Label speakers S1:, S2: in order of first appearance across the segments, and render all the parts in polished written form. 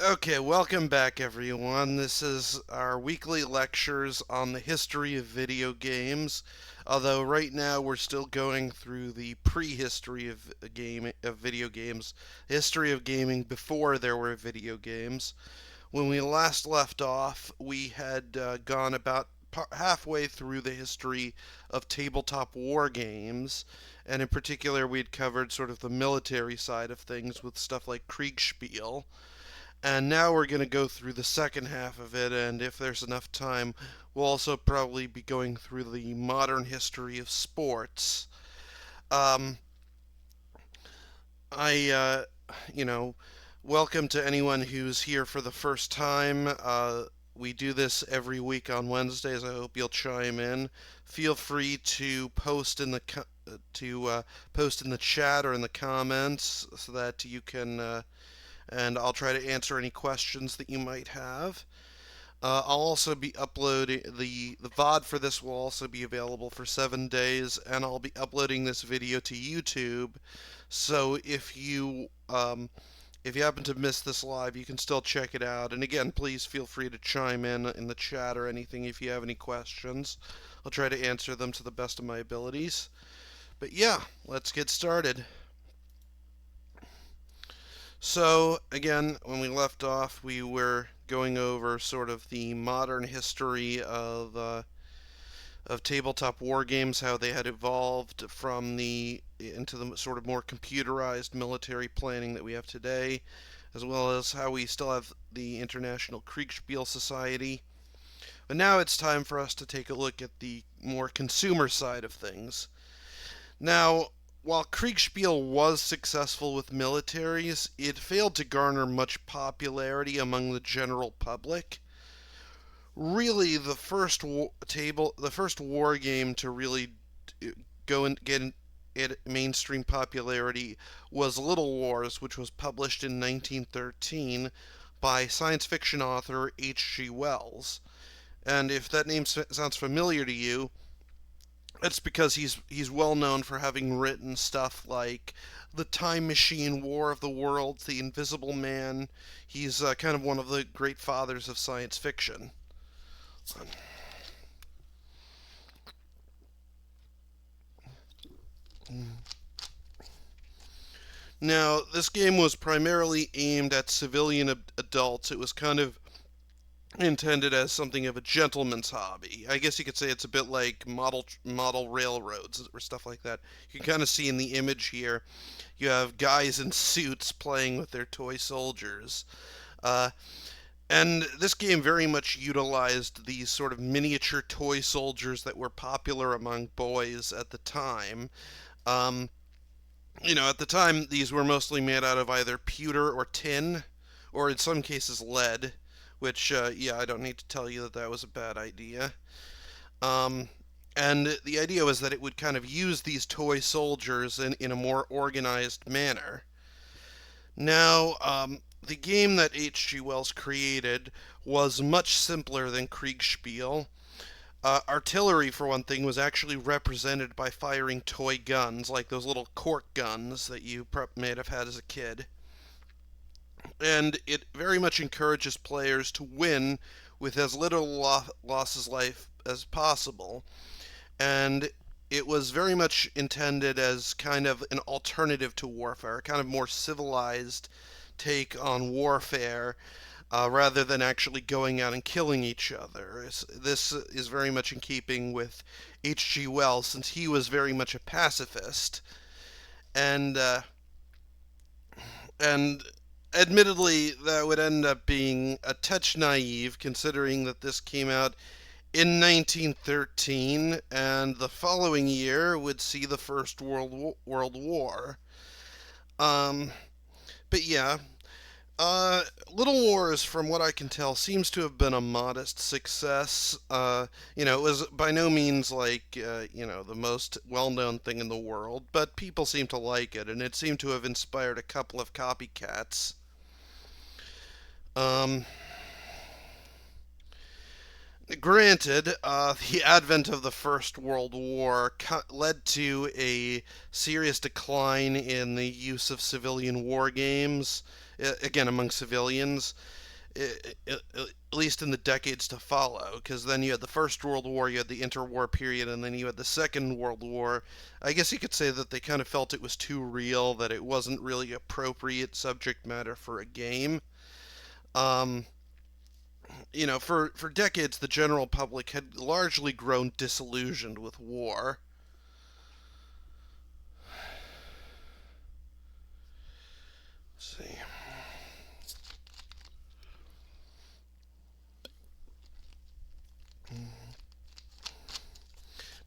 S1: Okay, welcome back everyone. This is our weekly lectures on the history of video games. Although right now we're still going through the prehistory of video games, history of gaming before there were video games. When we last left off, we had gone about halfway through the history of tabletop war games, and in particular, we'd covered sort of the military side of things with stuff like Kriegspiel. And now we're going to go through the second half of it, and if there's enough time, we'll also probably be going through the modern history of sports. Um, I, you know, welcome to anyone who's here for the first time. We do this every week on Wednesdays. I hope you'll chime in. Feel free to post in the chat or in the comments so that you can and I'll try to answer any questions that you might have. I'll also be uploading the VOD for this will also be available for 7 days, and I'll be uploading this video to YouTube. So if you happen to miss this live, you can still check it out. And again, please feel free to chime in the chat or anything if you have any questions. I'll try to answer them to the best of my abilities. But yeah, let's get started. So, again, when we left off, we were going over sort of the modern history of tabletop war games, how they had evolved from the into the sort of more computerized military planning that we have today, as well as how we still have the International Kriegspiel Society. But now it's time for us to take a look at the more consumer side of things. Now, while Kriegspiel was successful with militaries, it failed to garner much popularity among the general public. Really, the first war game to really go and get mainstream popularity was Little Wars, which was published in 1913 by science fiction author H.G. Wells. And if that name sounds familiar to you, that's because he's well known for having written stuff like The Time Machine, War of the Worlds, The Invisible Man. He's kind of one of the great fathers of science fiction. Now, this game was primarily aimed at civilian adults. It was kind of intended as something of a gentleman's hobby. I guess you could say it's a bit like model railroads or stuff like that. You can kind of see in the image here, you have guys in suits playing with their toy soldiers. Uh, and this game very much utilized these sort of miniature toy soldiers that were popular among boys at the time. Um, at the time, these were mostly made out of either pewter or tin, or in some cases lead, which, yeah, I don't need to tell you that that was a bad idea. Um, and the idea was that it would kind of use these toy soldiers in a more organized manner. Now, the game that H.G. Wells created was much simpler than Kriegspiel. Artillery, for one thing, was actually represented by firing toy guns, like those little cork guns that you may have had as a kid. And it very much encourages players to win with as little loss life as possible. And it was very much intended as kind of an alternative to warfare, a kind of more civilized take on warfare rather than actually going out and killing each other. This is very much in keeping with H.G. Wells, since he was very much a pacifist, and and admittedly, that would end up being a touch naive, considering that this came out in 1913, and the following year would see the First World War. Um, but yeah, Little Wars, from what I can tell, seems to have been a modest success. It was by no means like, the most well known thing in the world, but people seem to like it, and it seemed to have inspired a couple of copycats. Um, Granted, the advent of the First World War led to a serious decline in the use of civilian war games, again, among civilians, at least in the decades to follow, because then you had the First World War, you had the interwar period, and then you had the Second World War. I guess you could say that they kind of felt it was too real, that it wasn't really appropriate subject matter for a game. Um, for decades, the general public had largely grown disillusioned with war. Let's see.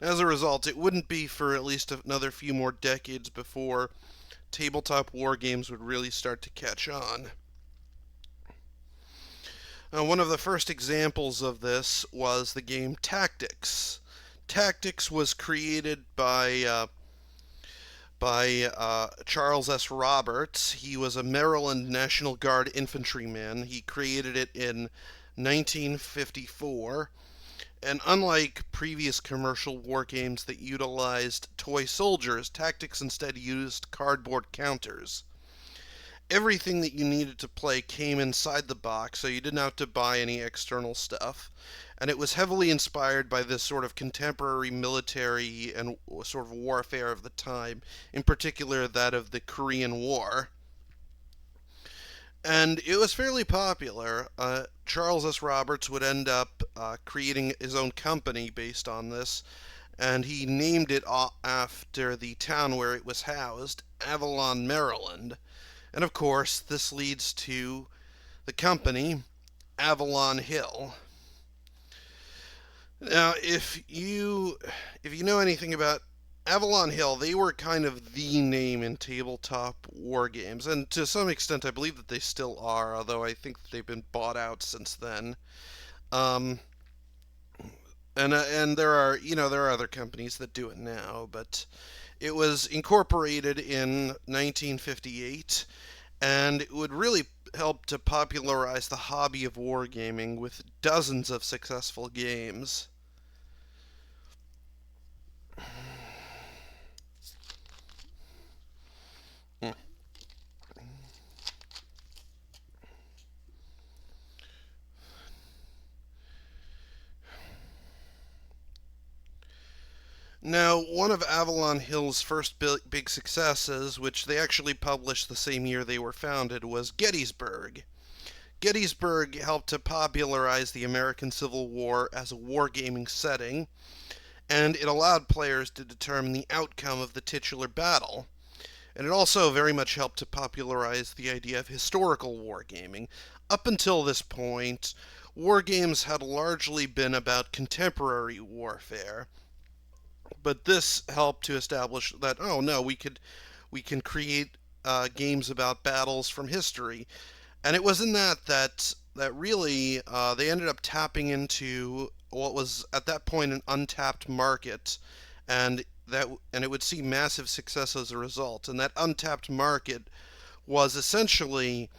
S1: As a result, it wouldn't be for at least another few more decades before tabletop war games would really start to catch on. One of the first examples of this was the game Tactics. Tactics was created by Charles S. Roberts. He was a Maryland National Guard infantryman. He created it in 1954. And unlike previous commercial war games that utilized toy soldiers, Tactics instead used cardboard counters. Everything that you needed to play came inside the box, so you didn't have to buy any external stuff. And it was heavily inspired by this sort of contemporary military and sort of warfare of the time, in particular that of the Korean War. And it was fairly popular. Charles S. Roberts would end up creating his own company based on this, and he named it after the town where it was housed, Avalon, Maryland. And of course, this leads to the company, Avalon Hill. Now, if you know anything about Avalon Hill, they were kind of the name in tabletop war games, and to some extent, I believe that they still are. Although I think that they've been bought out since then. Um, and there are other companies that do it now, but it was incorporated in 1958, and it would really help to popularize the hobby of wargaming with dozens of successful games. Now, one of Avalon Hill's first big successes, which they actually published the same year they were founded, was Gettysburg. Gettysburg helped to popularize the American Civil War as a wargaming setting, and it allowed players to determine the outcome of the titular battle. And it also very much helped to popularize the idea of historical wargaming. Up until this point, wargames had largely been about contemporary warfare, but this helped to establish that, oh no, we can create games about battles from history. And it was in that really they ended up tapping into what was at that point an untapped market, and it would see massive success as a result. And that untapped market was essentially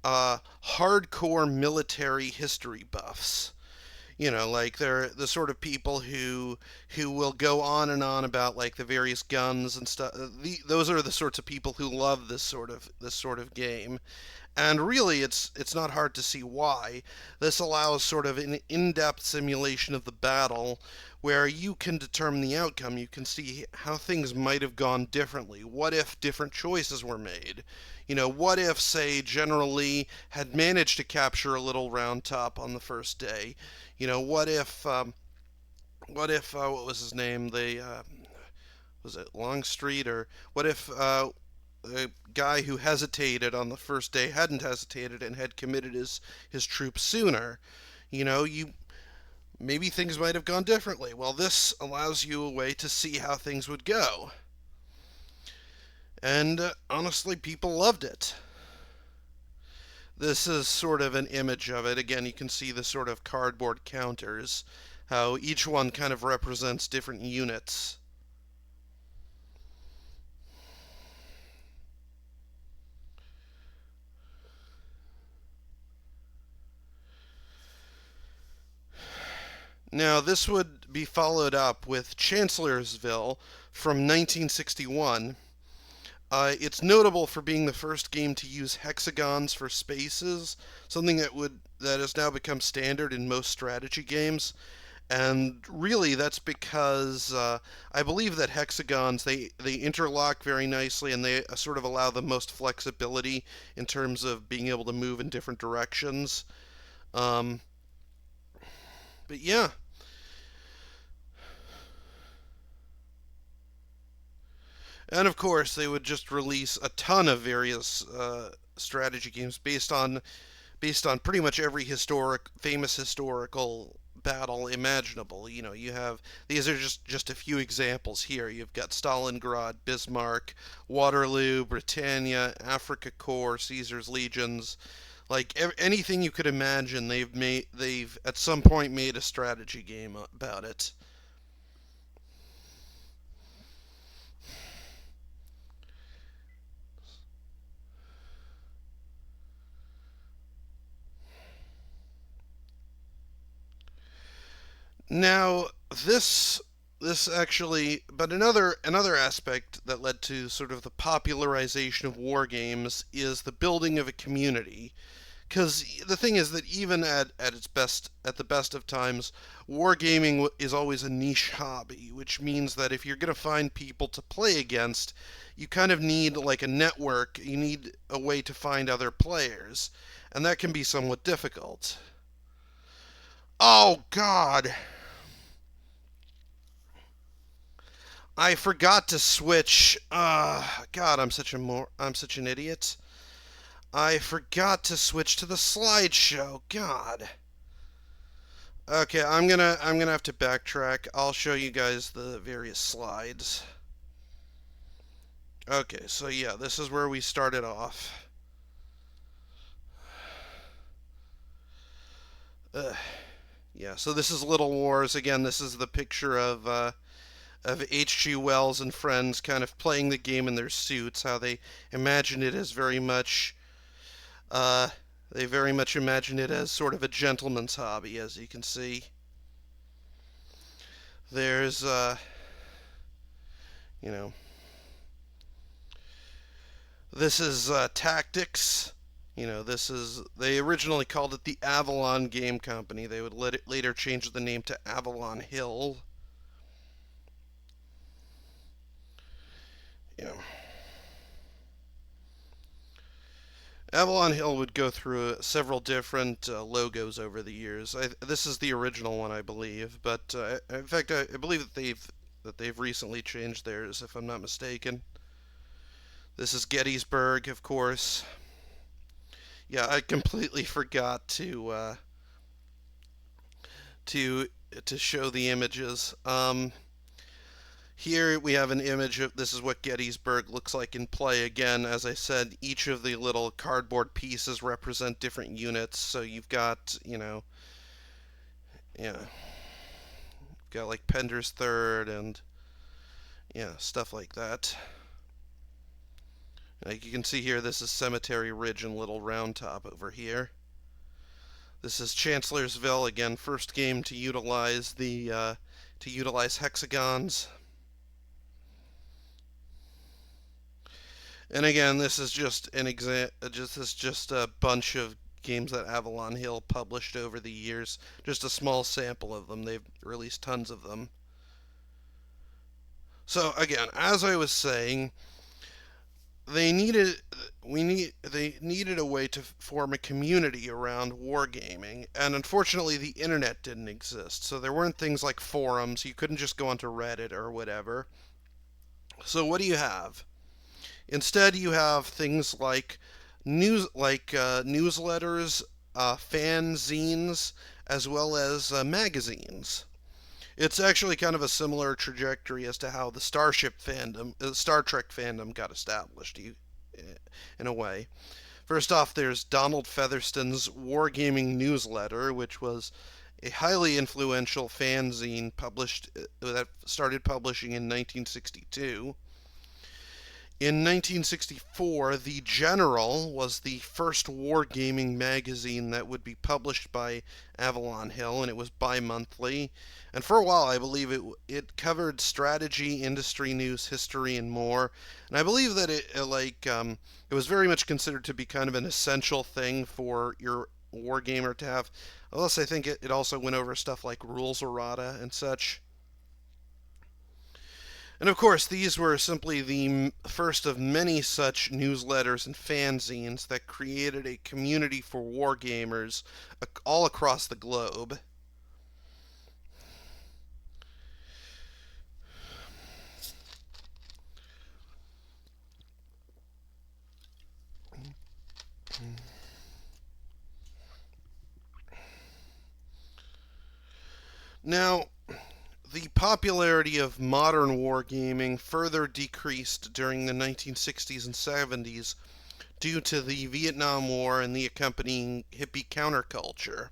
S1: hardcore military history buffs. Like they're the sort of people who will go on and on about like the various guns and stuff. Those are the sorts of people who love this sort of game. And really, it's not hard to see why. This allows sort of an in-depth simulation of the battle where you can determine the outcome. You can see how things might have gone differently. What if different choices were made? What if, say, General Lee had managed to capture a little round top on the first day? What was his name? Was it Longstreet, or what if the guy who hesitated on the first day hadn't hesitated and had committed his troops sooner? You maybe things might have gone differently. Well, this allows you a way to see how things would go. And honestly, people loved it. This is sort of an image of it. Again, you can see the sort of cardboard counters, how each one kind of represents different units. Now, this would be followed up with Chancellorsville from 1961. It's notable for being the first game to use hexagons for spaces, something that has now become standard in most strategy games. And really, that's because I believe that hexagons they interlock very nicely, and they sort of allow the most flexibility in terms of being able to move in different directions. Um, but yeah, and of course they would just release a ton of various strategy games based on pretty much every famous historical battle imaginable. You know, you have these are just a few examples here. You've got Stalingrad, Bismarck, Waterloo, Britannia, Africa Corps, Caesar's legions. Like anything you could imagine, they've at some point made a strategy game about it. Now, this this actually, but another aspect that led to sort of the popularization of war games is the building of a community. Because the thing is that even at its best, at the best of times, wargaming is always a niche hobby, which means that if you're going to find people to play against, you kind of need like a network. You need a way to find other players, and that can be somewhat difficult. Oh God, I forgot to switch. God, I'm such an idiot. I forgot to switch to the slideshow. God. Okay, I'm gonna have to backtrack. I'll show you guys the various slides. Okay, so yeah, this is where we started off. Uh, yeah, so this is Little Wars. Again, this is the picture of H.G. Wells and friends kind of playing the game in their suits. How they imagine it as very much. Uh, they very much imagine it as sort of a gentleman's hobby, as you can see. There's you know, this is Tactics. You know, this is they originally called it the Avalon Game Company. They would later change the name to Avalon Hill. You know, Avalon Hill would go through several different logos over the years. This is the original one, I believe, but in fact, I believe that they've recently changed theirs, if I'm not mistaken. This is Gettysburg, of course. Yeah, I completely forgot to to show the images. Here we have an image of this is what Gettysburg looks like in play. Again, as I said, each of the little cardboard pieces represent different units. So you've got, yeah, you've got like Pender's Third and yeah, stuff like that. Like you can see here, this is Cemetery Ridge and Little Round Top over here. This is Chancellorsville again, first game to utilize hexagons. And again, this is just an just a bunch of games that Avalon Hill published over the years. Just a small sample of them. They've released tons of them. So again, as I was saying, they needed they needed a way to form a community around wargaming, and unfortunately the internet didn't exist. So there weren't things like forums. You couldn't just go onto Reddit or whatever. So what do you have? Instead, you have things like newsletters, fanzines, as well as magazines. It's actually kind of a similar trajectory as to how the Star Trek fandom got established, in a way. First off, there's Donald Featherston's Wargaming newsletter, which was a highly influential fanzine published that started publishing in 1962. In 1964, The General was the first wargaming magazine that would be published by Avalon Hill, and it was bi-monthly. And for a while, I believe it covered strategy, industry news, history, and more. And I believe that it was very much considered to be kind of an essential thing for your wargamer to have. Unless I think it also went over stuff like rules errata and such. And of course, these were simply the first of many such newsletters and fanzines that created a community for wargamers all across the globe. Now, the popularity of modern wargaming further decreased during the 1960s and 70s due to the Vietnam War and the accompanying hippie counterculture.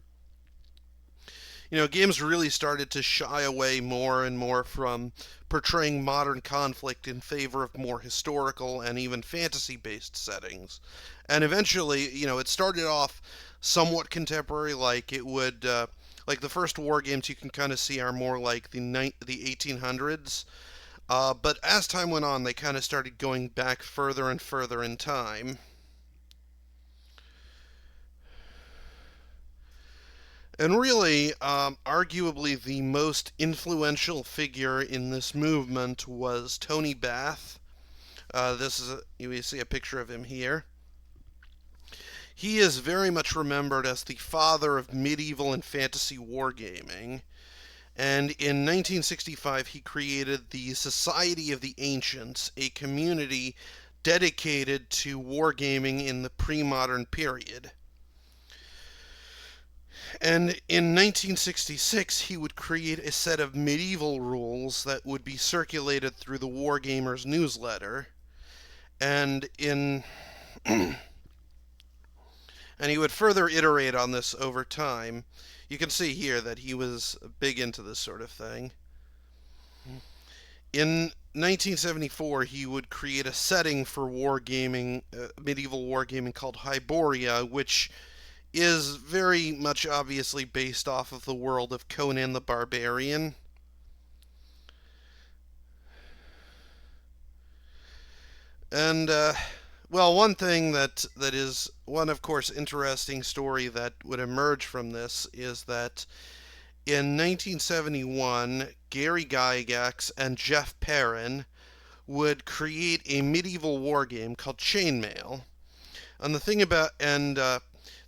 S1: Games really started to shy away more and more from portraying modern conflict in favor of more historical and even fantasy based settings. And eventually, it started off somewhat contemporary, like the first war games you can kind of see are more like the 1800s. But as time went on, they kind of started going back further and further in time. And really, arguably the most influential figure in this movement was Tony Bath. You see a picture of him here. He is very much remembered as the father of medieval and fantasy wargaming. And in 1965, he created the Society of the Ancients, a community dedicated to wargaming in the pre-modern period. And in 1966, he would create a set of medieval rules that would be circulated through the Wargamers newsletter. And in and he would further iterate on this over time. You can see here that he was big into this sort of thing. In 1974, he would create a setting for wargaming, medieval wargaming called Hyboria, which is very much obviously based off of the world of Conan the Barbarian. And well, one thing that is one, of course, interesting story that would emerge from this is that in 1971, Gary Gygax and Jeff Perrin would create a medieval war game called Chainmail. And the thing about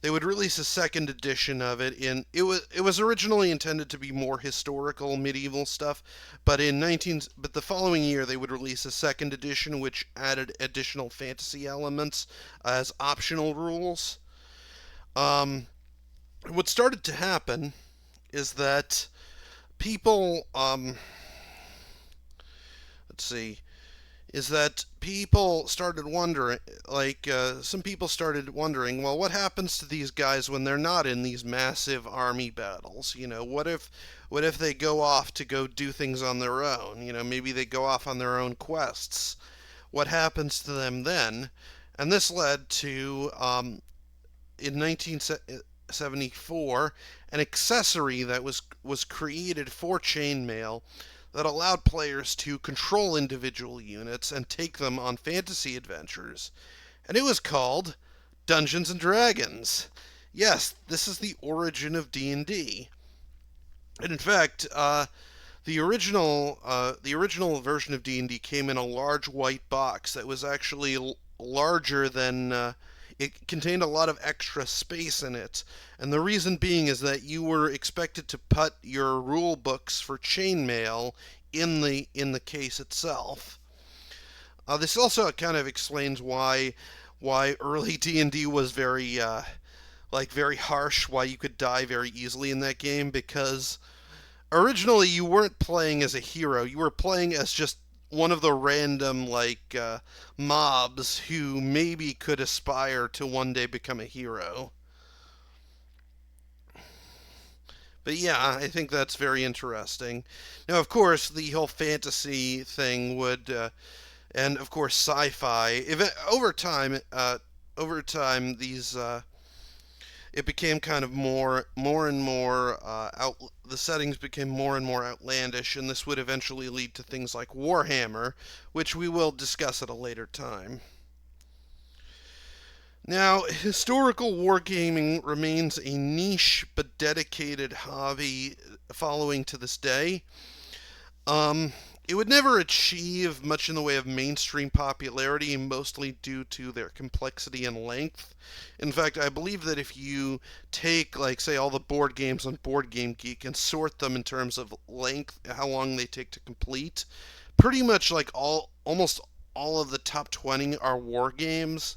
S1: they would release a second edition of it. It was originally intended to be more historical medieval stuff, but but the following year they would release a second edition which added additional fantasy elements as optional rules. What started to happen is that people let's see is that people started wondering, some people started wondering, well, what happens to these guys when they're not in these massive army battles? What if they go off to go do things on their own? Maybe they go off on their own quests. What happens to them then? And this led to, in 1974, an accessory that was created for chainmail that allowed players to control individual units and take them on fantasy adventures. And it was called Dungeons and Dragons. Yes, this is the origin of D&D. And in fact, the original version of D&D came in a large white box that was actually larger than it contained a lot of extra space in it. And the reason being is that you were expected to put your rule books for chainmail in the case itself. This also kind of explains why early D&D was very harsh, why you could die very easily in that game, because originally you weren't playing as a hero, you were playing as just one of the random mobs who maybe could aspire to one day become a hero. But yeah, I think that's very interesting. Now, of course, the whole fantasy thing would and of course sci-fi. Over time, these it became kind of more and more the settings became more and more outlandish, and this would eventually lead to things like Warhammer, which we will discuss at a later time. Now, historical wargaming remains a niche but dedicated hobby following to this day. Um, it would never achieve much in the way of mainstream popularity, mostly due to their complexity and length. In fact, I believe that if you take, like, say, all the board games on Board Game Geek and sort them in terms of length, how long they take to complete, pretty much almost all of the top 20 are war games.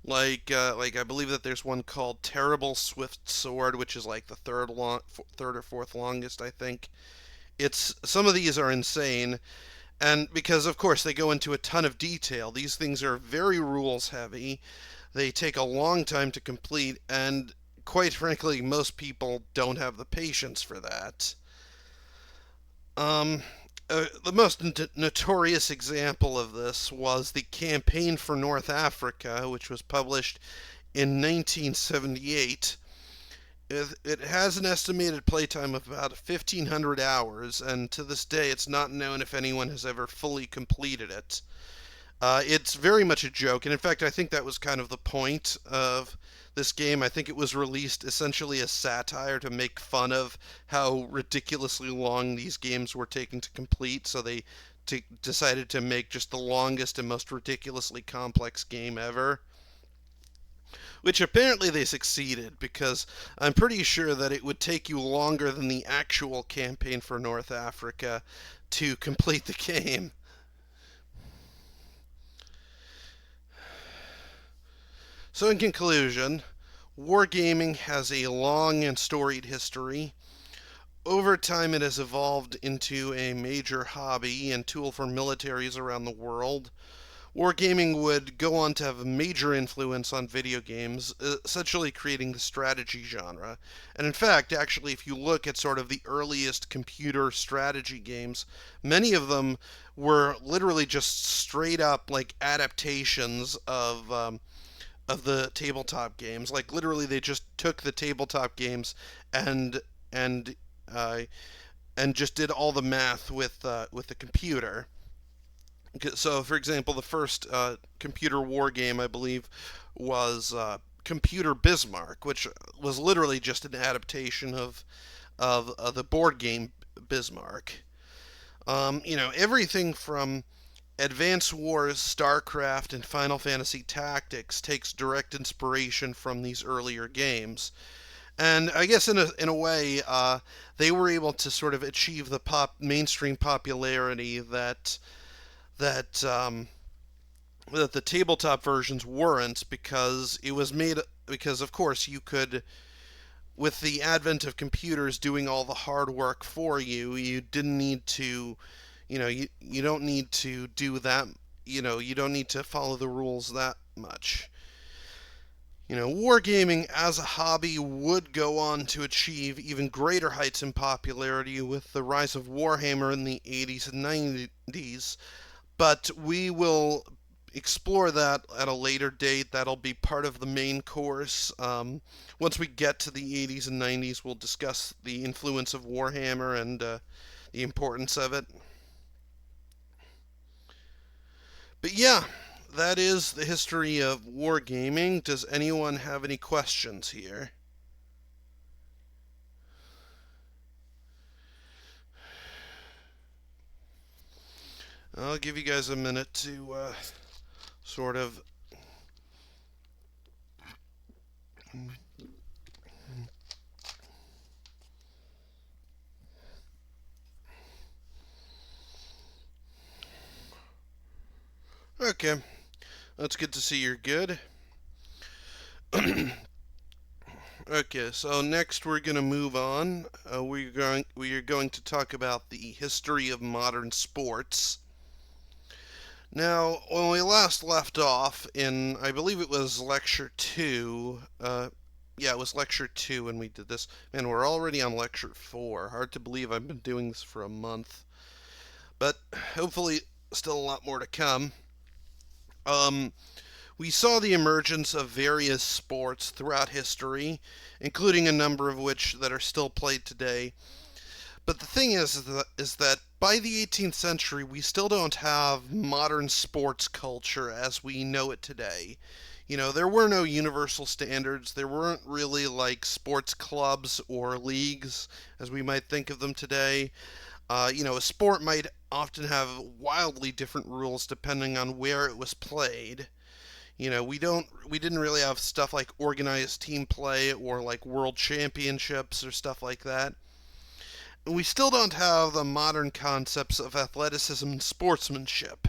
S1: Like I believe that there's one called Terrible Swift Sword, which is like the third or fourth longest, I think. It's some of these are insane, and because of course they go into a ton of detail. These things are very rules heavy. They take a long time to complete, and quite frankly, most people don't have the patience for that. Um, the most notorious example of this was the Campaign for North Africa, which was published in 1978. It has an estimated playtime of about 1,500 hours, and to this day, it's not known if anyone has ever fully completed it. It's very much a joke, and in fact, I think that was kind of the point of this game. I think it was released essentially as satire to make fun of how ridiculously long these games were taking to complete, so they decided to make just the longest and most ridiculously complex game ever. Which apparently they succeeded, because I'm pretty sure that it would take you longer than the actual campaign for North Africa to complete the game. So, in conclusion, wargaming has a long and storied history. Over time, it has evolved into a major hobby and tool for militaries around the world. Wargaming would go on to have a major influence on video games, essentially creating the strategy genre. And in fact, actually, if you look at sort of the earliest computer strategy games, many of them were literally just straight up like adaptations of the tabletop games. Like literally, they just took the tabletop games and and uh, and just did all the math with the computer. So, for example, the first computer war game, I believe, was Computer Bismarck, which was literally just an adaptation of the board game Bismarck. Everything from Advance Wars, StarCraft, and Final Fantasy Tactics takes direct inspiration from these earlier games. And I guess in a way, they were able to sort of achieve the mainstream popularity that that the tabletop versions weren't, because it was made because of course you could, with the advent of computers doing all the hard work for you, you didn't need to, you don't need to do that, you don't need to follow the rules that much. Wargaming as a hobby would go on to achieve even greater heights in popularity with the rise of Warhammer in the 80s and 90s, but we will explore that at a later date. That'll be part of the main course. Once we get to the 80s and 90s, we'll discuss the influence of Warhammer and the importance of it. But yeah, that is the history of wargaming. Does anyone have any questions here? I'll give you guys a minute to sort of. Okay, that's good to see you're good. Okay, so next we're going to move on. We are going to talk about the history of modern sports. Now, when we last left off in, I believe it was lecture 2, yeah, it was lecture 2 when we did this. Man, we're already on lecture 4. Hard to believe I've been doing this for a month. But hopefully still a lot more to come. Um, we saw the emergence of various sports throughout history, including a number of which that are still played today. But the thing is that by the 18th century, we still don't have modern sports culture as we know it today. There were no universal standards. There weren't really like sports clubs or leagues as we might think of them today. A sport might often have wildly different rules depending on where it was played. We didn't really have stuff like organized team play or like world championships or stuff like that. We still don't have the modern concepts of athleticism and sportsmanship.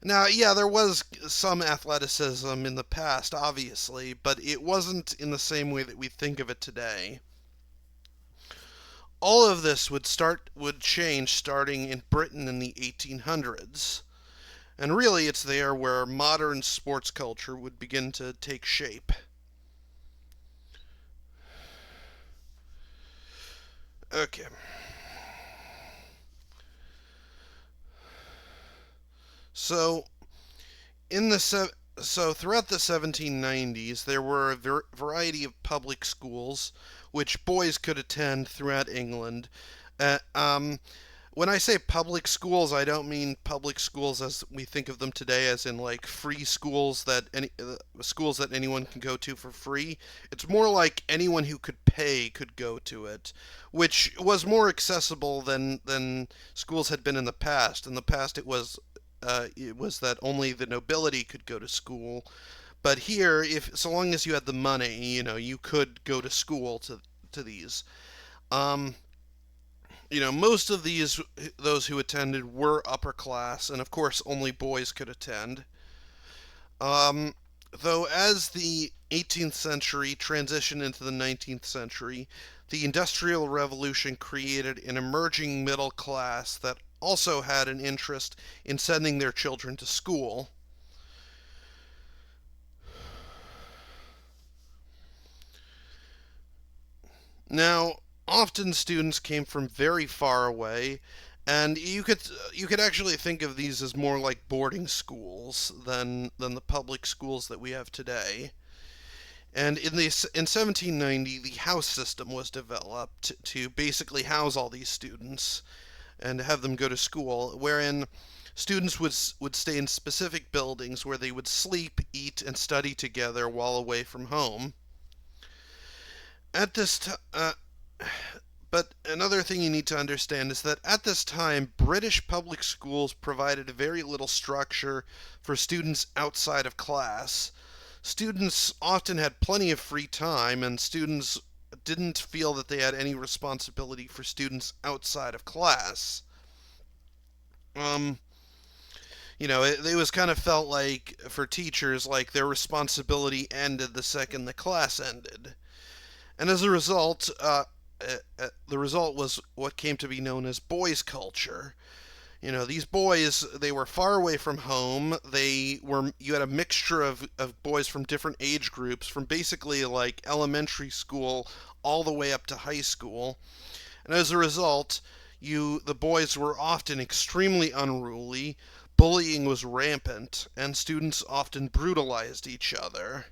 S1: Now, yeah, there was some athleticism in the past, obviously, but it wasn't in the same way that we think of it today. All of this would change starting in Britain in the 1800s. And really it's there where modern sports culture would begin to take shape. Okay. So, in the so throughout the 1790s, there were a variety of public schools which boys could attend throughout England. Uh, um, when I say public schools, I don't mean public schools as we think of them today, as in like free schools that schools that anyone can go to for free. It's more like anyone who could pay could go to it, which was more accessible than schools had been in the past. In the past, it was that only the nobility could go to school, but here, if so long as you had the money, you could go to school to these. Um, Most of those who attended were upper class, and of course, only boys could attend. Um, though, as the 18th century transitioned into the 19th century, the Industrial Revolution created an emerging middle class that also had an interest in sending their children to school. Now, often students came from very far away, and you could actually think of these as more like boarding schools than the public schools that we have today. And in 1790, the house system was developed to basically house all these students and have them go to school, wherein students would stay in specific buildings where they would sleep, eat, and study together while away from home. At this t- But another thing you need to understand is that at this time, British public schools provided very little structure for students outside of class. Students often had plenty of free time, and students didn't feel that they had any responsibility for students outside of class. Um, it was kind of felt like for teachers, like their responsibility ended the second the class ended. And as a result, the result was what came to be known as boys' culture. These boys, they were far away from home. You had a mixture of boys from different age groups, from basically like elementary school all the way up to high school. And as a result, the boys were often extremely unruly, bullying was rampant, and students often brutalized each other.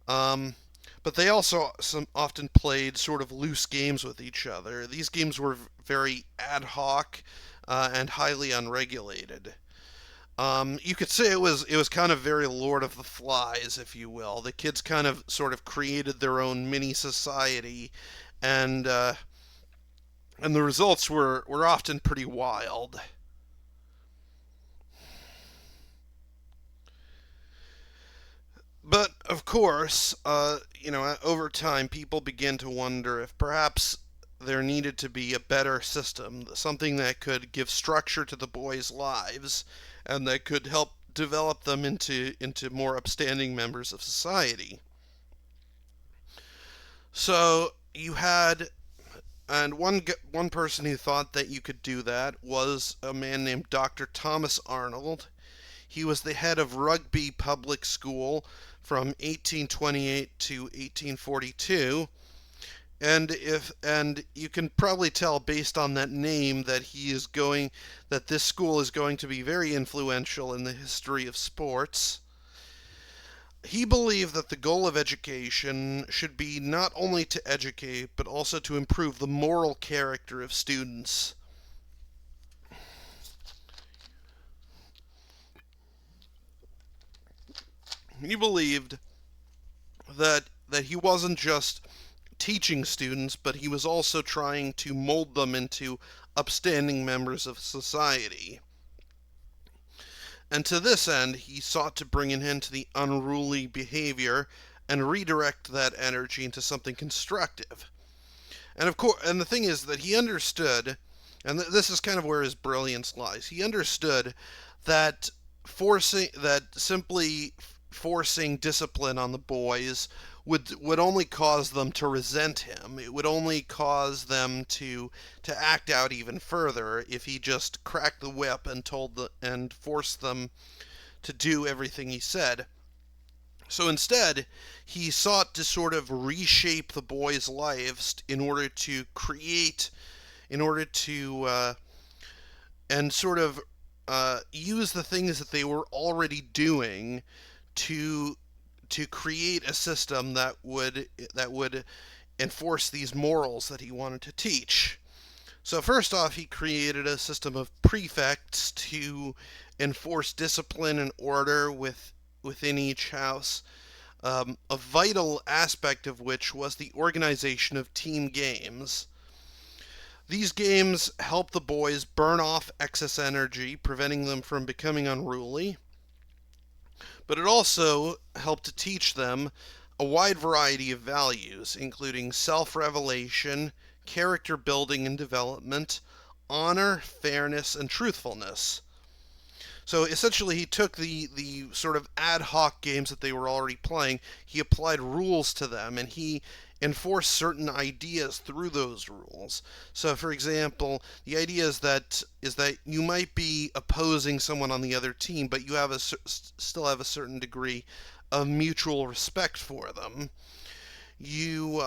S1: Um, but they also often played sort of loose games with each other. These games were very ad hoc and highly unregulated. You could say it was kind of very Lord of the Flies, if you will. The kids kind of sort of created their own mini society, and the results were often pretty wild. But of course, over time, people begin to wonder if perhaps there needed to be a better system, something that could give structure to the boys' lives and that could help develop them into more upstanding members of society. So you had, and one person who thought that you could do that was a man named Dr. Thomas Arnold. He was the head of Rugby Public School from 1828 to 1842, And you can probably tell based on that name that this school is going to be very influential in the history of sports. He believed that the goal of education should be not only to educate, but also to improve the moral character of students. He believed that he wasn't just teaching students, but he was also trying to mold them into upstanding members of society. And to this end, he sought to bring an end to the unruly behavior and redirect that energy into something constructive. And of course, and the thing is that he understood, and this is kind of where his brilliance lies. He understood that simply forcing discipline on the boys would only cause them to resent him. It would only cause them to act out even further if he just cracked the whip and forced them to do everything he said. So instead, he sought to sort of reshape the boys' lives in order to, and sort of use the things that they were already doing to to create a system that would enforce these morals that he wanted to teach. So first off, he created a system of prefects to enforce discipline and order within each house. A vital aspect of which was the organization of team games. These games help the boys burn off excess energy, preventing them from becoming unruly, but it also helped to teach them a wide variety of values, including self revelation, character building and development, honor, fairness, and truthfulness. So essentially, he took the sort of ad hoc games that they were already playing, he applied rules to them, and he enforced certain ideas through those rules. So, for example, the idea is that you might be opposing someone on the other team, but you still have a certain degree of mutual respect for them. You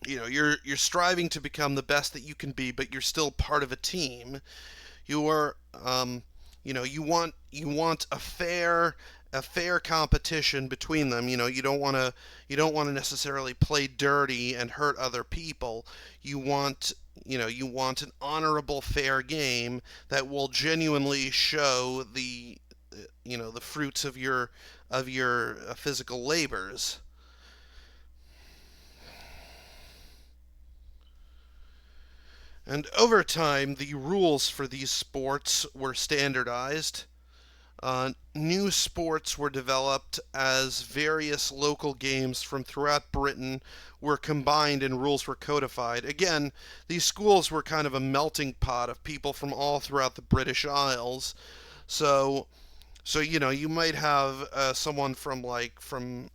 S1: you're striving to become the best that you can be, but you're still part of a team. You are you want a fair competition between them. You don't want to necessarily play dirty and hurt other people. You want an honorable, fair game that will genuinely show the fruits of your physical labors. And over time, the rules for these sports were standardized. New sports were developed as various local games from throughout Britain were combined and rules were codified. Again, these schools were kind of a melting pot of people from all throughout the British Isles. So, so you might have someone from one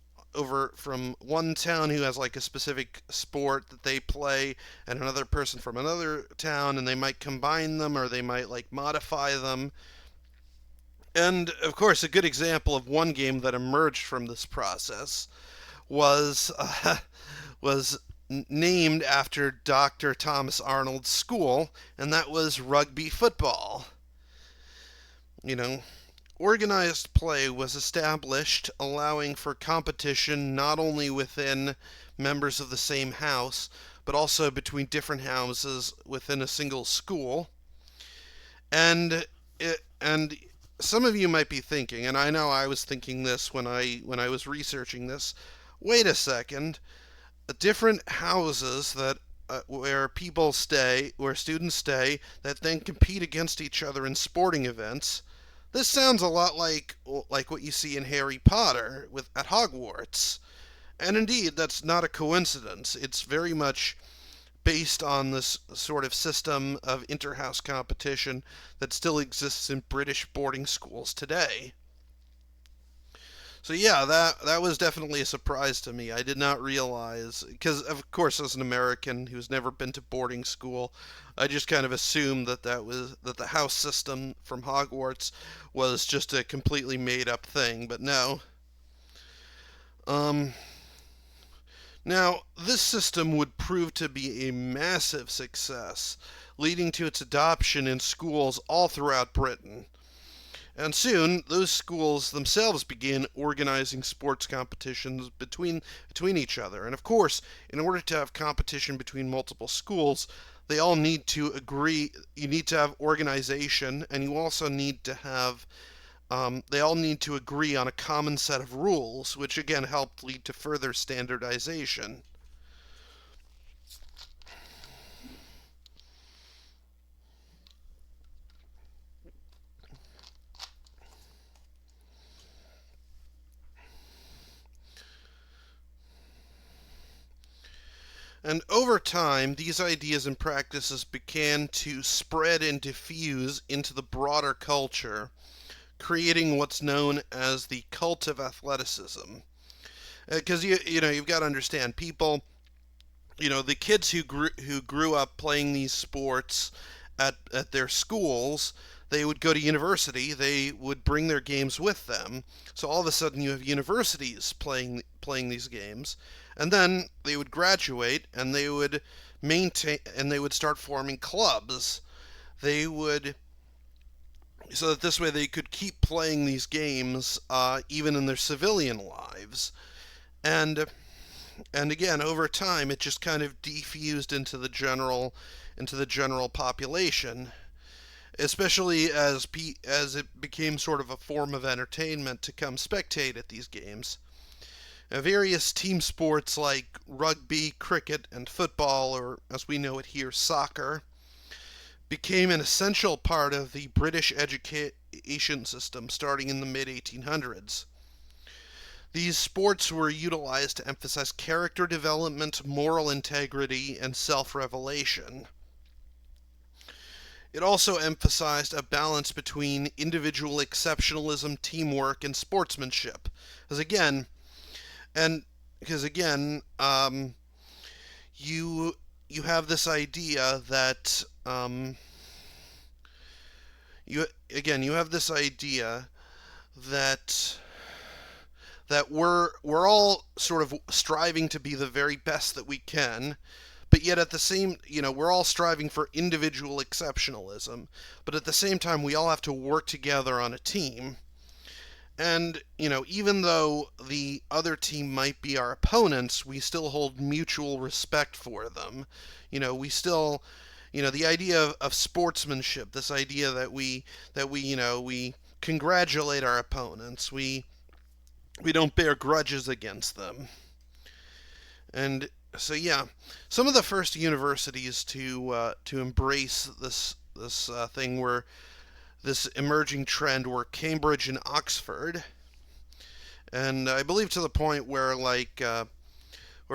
S1: town who has like a specific sport that they play, and another person from another town, and they might combine them or they might like modify them. And of course, a good example of one game that emerged from this process was was named after Dr. Thomas Arnold's school, and that was rugby football. You know, organized play was established, allowing for competition not only within members of the same house, but also between different houses within a single school. And some of you might be thinking, and I know I was thinking this when I was researching this. Wait a second, different houses where students stay, that then compete against each other in sporting events. This sounds a lot like what you see in Harry Potter at Hogwarts. And indeed, that's not a coincidence. It's very much based on this sort of system of inter-house competition that still exists in British boarding schools today. So yeah, that was definitely a surprise to me. I did not realize, because of course as an American who's never been to boarding school, I just kind of assumed that the house system from Hogwarts was just a completely made up thing, but no. Um Now, this system would prove to be a massive success, leading to its adoption in schools all throughout Britain. And soon, those schools themselves began organizing sports competitions between each other. And of course, in order to have competition between multiple schools, they all need to agree. You need to have organization, and you also need to have. They all need to agree on a common set of rules, which again helped lead to further standardization. And over time, these ideas and practices began to spread and diffuse into the broader culture, creating what's known as the cult of athleticism. Because you've got to understand, people, the kids who grew up playing these sports at their schools, they would go to university, they would bring their games with them. So all of a sudden you have universities playing these games, and then they would graduate and they would start forming clubs. They would So that this way they could keep playing these games even in their civilian lives. And and again, over time, it just kind of diffused into the general population, especially as it became sort of a form of entertainment to come spectate at these games. Various team sports like rugby, cricket, and football, or as we know it here, soccer, became an essential part of the British education system starting in the mid 1800s. These sports were utilized to emphasize character development, moral integrity, and self revelation. It also emphasized a balance between individual exceptionalism, teamwork, and sportsmanship. As again, and because again, you you have this idea that you have this idea that we're all sort of striving to be the very best that we can, but yet at the same, we're all striving for individual exceptionalism, but at the same time we all have to work together on a team. And, even though the other team might be our opponents, we still hold mutual respect for them. We still, the idea of sportsmanship, this idea that we congratulate our opponents. We don't bear grudges against them. And so yeah, some of the first universities to embrace this thing were this emerging trend were Cambridge and Oxford, and I believe to the point where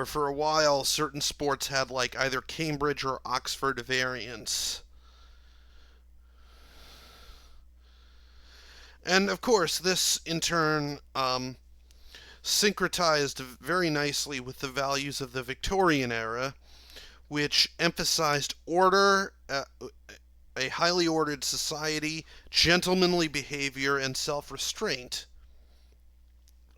S1: for a while certain sports had like either Cambridge or Oxford variants. And of course, this in turn syncretized very nicely with the values of the Victorian era, which emphasized order, a highly ordered society, gentlemanly behavior, and self restraint.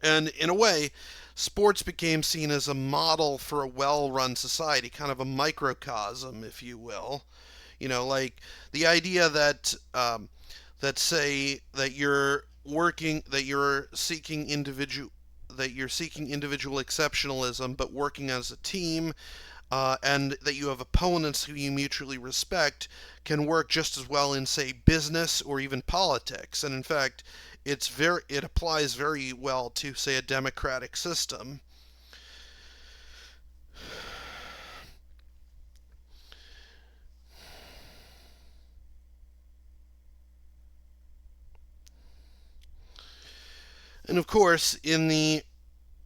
S1: And in a way, sports became seen as a model for a well run society, kind of a microcosm, if you will. Like the idea that say that you're seeking individual exceptionalism, but working as a team, and that you have opponents who you mutually respect, can work just as well in, say, business or even politics. And in fact, it applies very well to, say, a democratic system. And of course, in the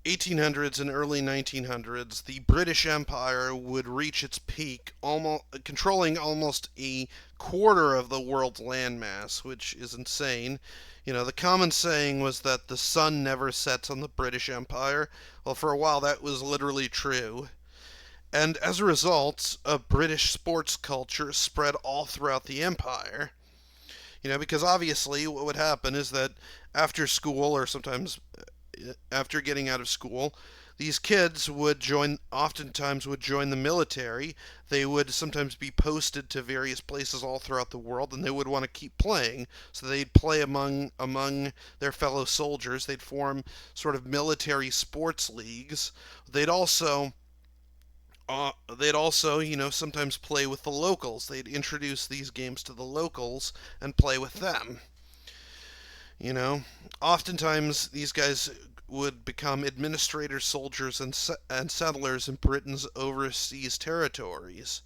S1: 1800s and early 1900s, the British Empire would reach its peak, almost controlling almost a quarter of the world's landmass, which is insane. The common saying was that the sun never sets on the British Empire. Well, for a while that was literally true. And as a result, a British sports culture spread all throughout the empire. Because obviously what would happen is that after school, or sometimes after getting out of school, These kids oftentimes would join the military. They would sometimes be posted to various places all throughout the world, and they would want to keep playing. So they'd play among their fellow soldiers. They'd form sort of military sports leagues. They'd also sometimes play with the locals. They'd introduce these games to the locals and play with them. You know, oftentimes these guys would become administrators, soldiers, and settlers in Britain's overseas territories.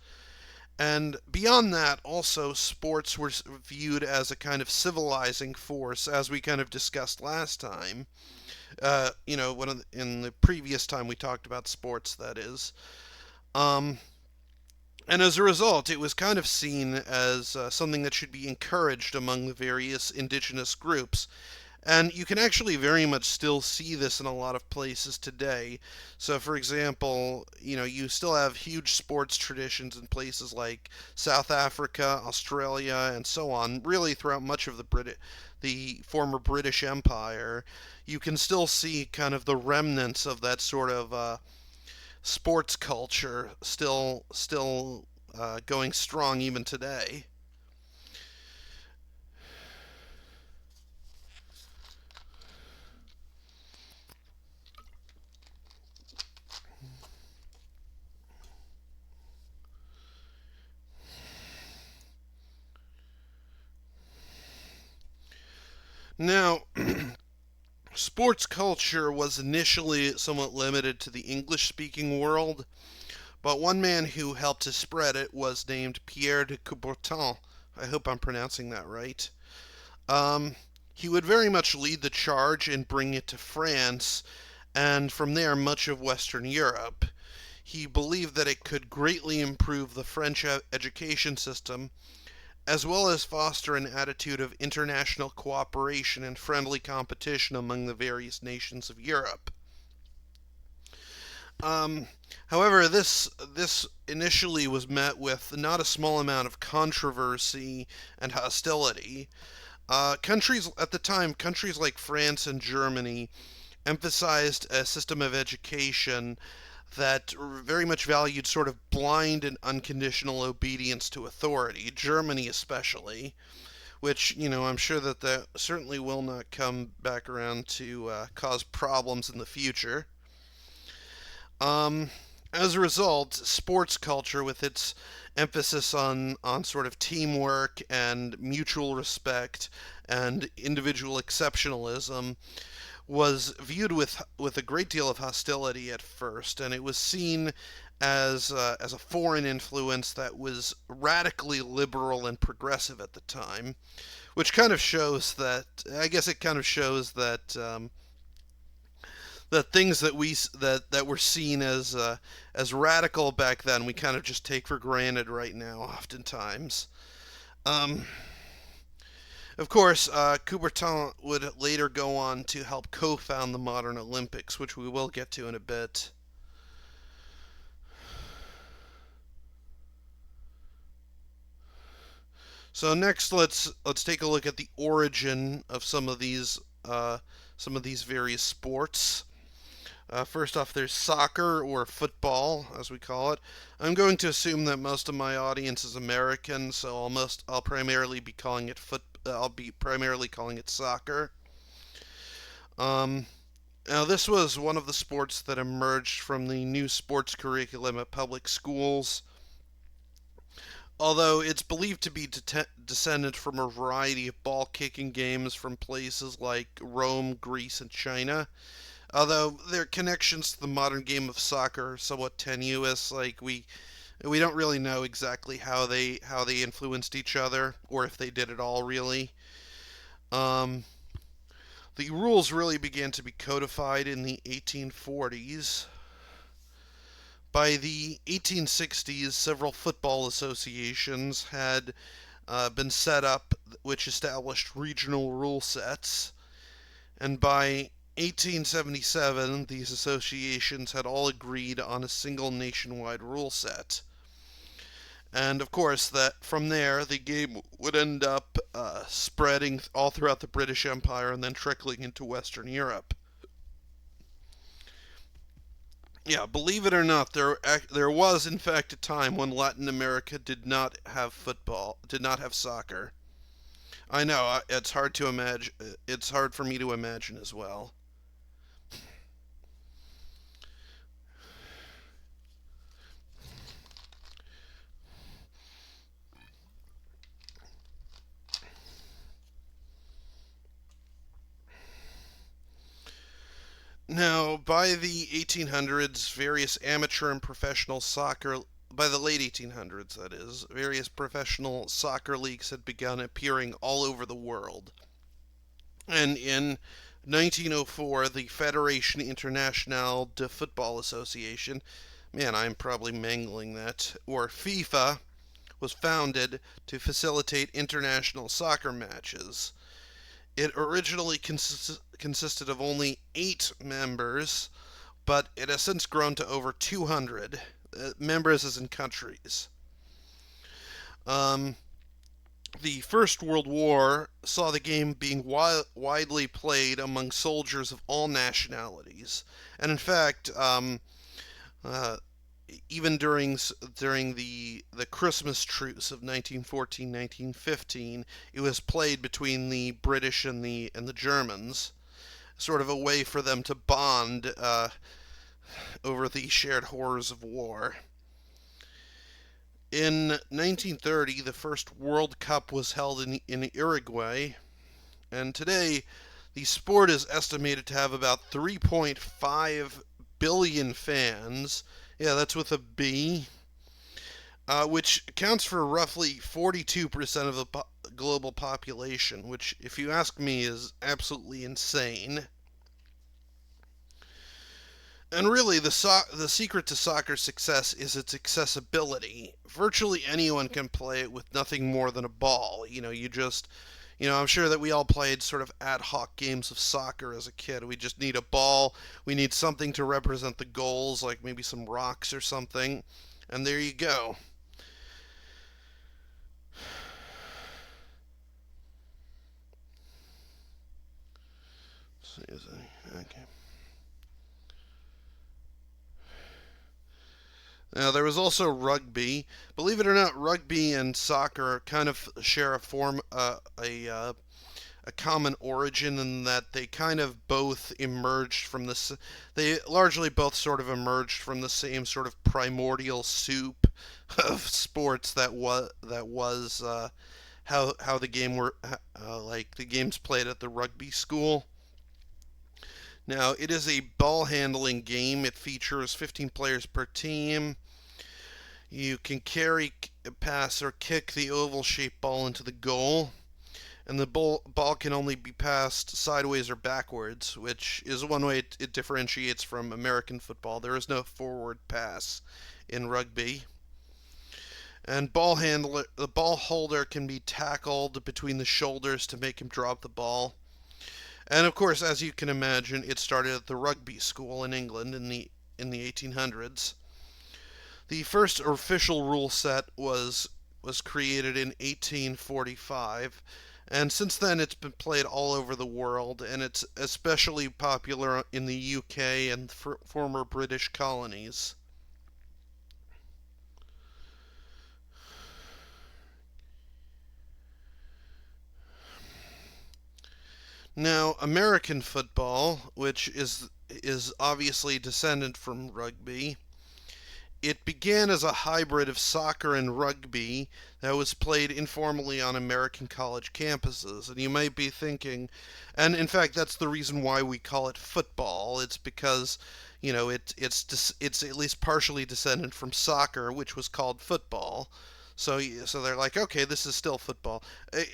S1: And beyond that, also, sports were viewed as a kind of civilizing force, as we kind of discussed last time. In the previous time we talked about sports, that is. Um, and as a result, it was kind of seen as something that should be encouraged among the various indigenous groups. And you can actually very much still see this in a lot of places today. So, for example, you still have huge sports traditions in places like South Africa, Australia, and so on, really throughout much of the former British Empire. You can still see kind of the remnants of that sort of sports culture still going strong even today. Now, sports culture was initially somewhat limited to the English speaking world, but one man who helped to spread it was named Pierre de Coubertin. I hope I'm pronouncing that right. Um, he would very much lead the charge in bringing it to France, and from there much of Western Europe. He believed that it could greatly improve the French education system, as well as foster an attitude of international cooperation and friendly competition among the various nations of Europe. Um, However, this initially was met with not a small amount of controversy and hostility. Countries at the time, countries like France and Germany, emphasized a system of education that very much valued sort of blind and unconditional obedience to authority, Germany especially, which, I'm sure that certainly will not come back around to cause problems in the future. Um, as a result, sports culture, with its emphasis on sort of teamwork and mutual respect and individual exceptionalism, was viewed with a great deal of hostility at first, and it was seen as a foreign influence that was radically liberal and progressive at the time, which kind of shows that I guess it kind of shows that things that were seen as radical back then we kind of just take for granted right now, oftentimes. Um, Of course, Coubertin would later go on to help co-found the modern Olympics, which we will get to in a bit. So next, let's take a look at the origin of some of these various sports. First off, there's soccer, or football, as we call it. I'm going to assume that most of my audience is American, so I'll primarily be calling it I'll be primarily calling it soccer. Um, Now, this was one of the sports that emerged from the new sports curriculum at public schools, although it's believed to be descended from a variety of ball kicking games from places like Rome, Greece, and China. Although their connections to the modern game of soccer are somewhat tenuous, like we don't really know exactly how they influenced each other, or if they did at all, really. Um, the rules really began to be codified in the 1840s. By the 1860s, several football associations had been set up, which established regional rule sets. And by 1877, these associations had all agreed on a single nationwide rule set. And of course, that from there, the game would end up spreading all throughout the British Empire and then trickling into Western Europe. Yeah, believe it or not, there was in fact a time when Latin America did not have football, did not have soccer. I know it's hard to imagine. It's hard for me to imagine as well. Now, by the 1800s, various amateur and professional soccer, by the late 1800s, that is, various professional soccer leagues had begun appearing all over the world. And in 1904, the Fédération Internationale de Football Association, man, I'm probably mangling that, or FIFA, was founded to facilitate international soccer matches. It originally consisted of only 8 members, but it has since grown to over 200 members as in countries. Um, the First World War saw the game being widely played among soldiers of all nationalities, and in fact, uh, even during the Christmas truce of 1914-1915, it was played between the British and the Germans, sort of a way for them to bond over the shared horrors of war. In 1930, the first World Cup was held in Uruguay, and today the sport is estimated to have about 3.5 billion fans. Yeah, that's with a B, which accounts for roughly 42% of the global population, which, if you ask me, is absolutely insane. And really, the secret to soccer's success is its accessibility. Virtually anyone can play it with nothing more than a ball. I'm sure that we all played sort of ad hoc games of soccer as a kid. We just need a ball, we need something to represent the goals, like maybe some rocks or something, and there you go. Okay. Now, there was also rugby. Believe it or not, rugby and soccer kind of share a common origin in that they kind of both emerged from this. They largely both sort of emerged from the same sort of primordial soup of sports that was how the game were like the games played at the rugby school. Now, it is a ball handling game. It features 15 players per team. You can carry, pass, or kick the oval shaped ball into the goal, and the ball can only be passed sideways or backwards, which is one way it differentiates from American football. There is no forward pass in rugby. And the ball holder can be tackled between the shoulders to make him drop the ball. And of course, as you can imagine, it started at the rugby school in England in the 1800s. The first official rule set was created in 1845, and since then it's been played all over the world, and it's especially popular in the UK and former British colonies. Now, American football, which is obviously descended from rugby, it began as a hybrid of soccer and rugby that was played informally on American college campuses. And you might be thinking, and in fact, that's the reason why we call it football. It's because, it's at least partially descended from soccer, which was called football. So they're like, okay, this is still football.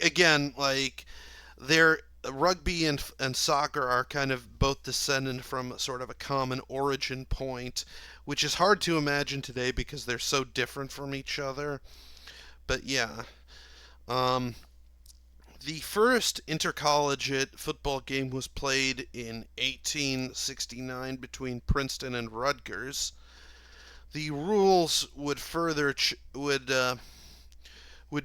S1: Again, like they're rugby and soccer are kind of both descended from sort of a common origin point, which is hard to imagine today because they're so different from each other. But yeah, um, the first intercollegiate football game was played in 1869 between Princeton and Rutgers. The rules would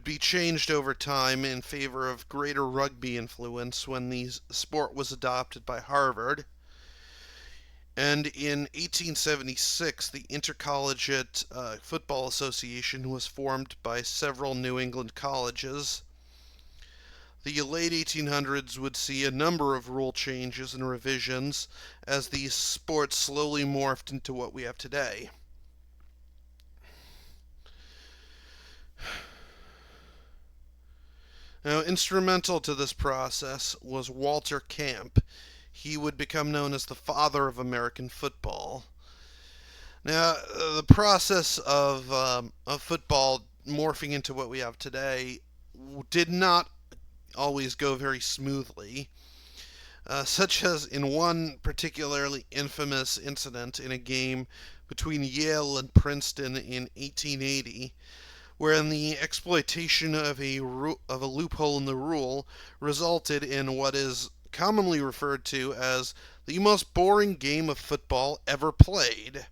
S1: be changed over time in favor of greater rugby influence when the sport was adopted by Harvard. And in 1876, the Intercollegiate Football Association was formed by several New England colleges. The late 1800s would see a number of rule changes and revisions as the sport slowly morphed into what we have today. Now, instrumental to this process was Walter Camp. He would become known as the father of American football. Now, the process of football morphing into what we have today did not always go very smoothly, such as in one particularly infamous incident in a game between Yale and Princeton in 1880, wherein the exploitation of a loophole in the rule resulted in what is commonly referred to as the most boring game of football ever played,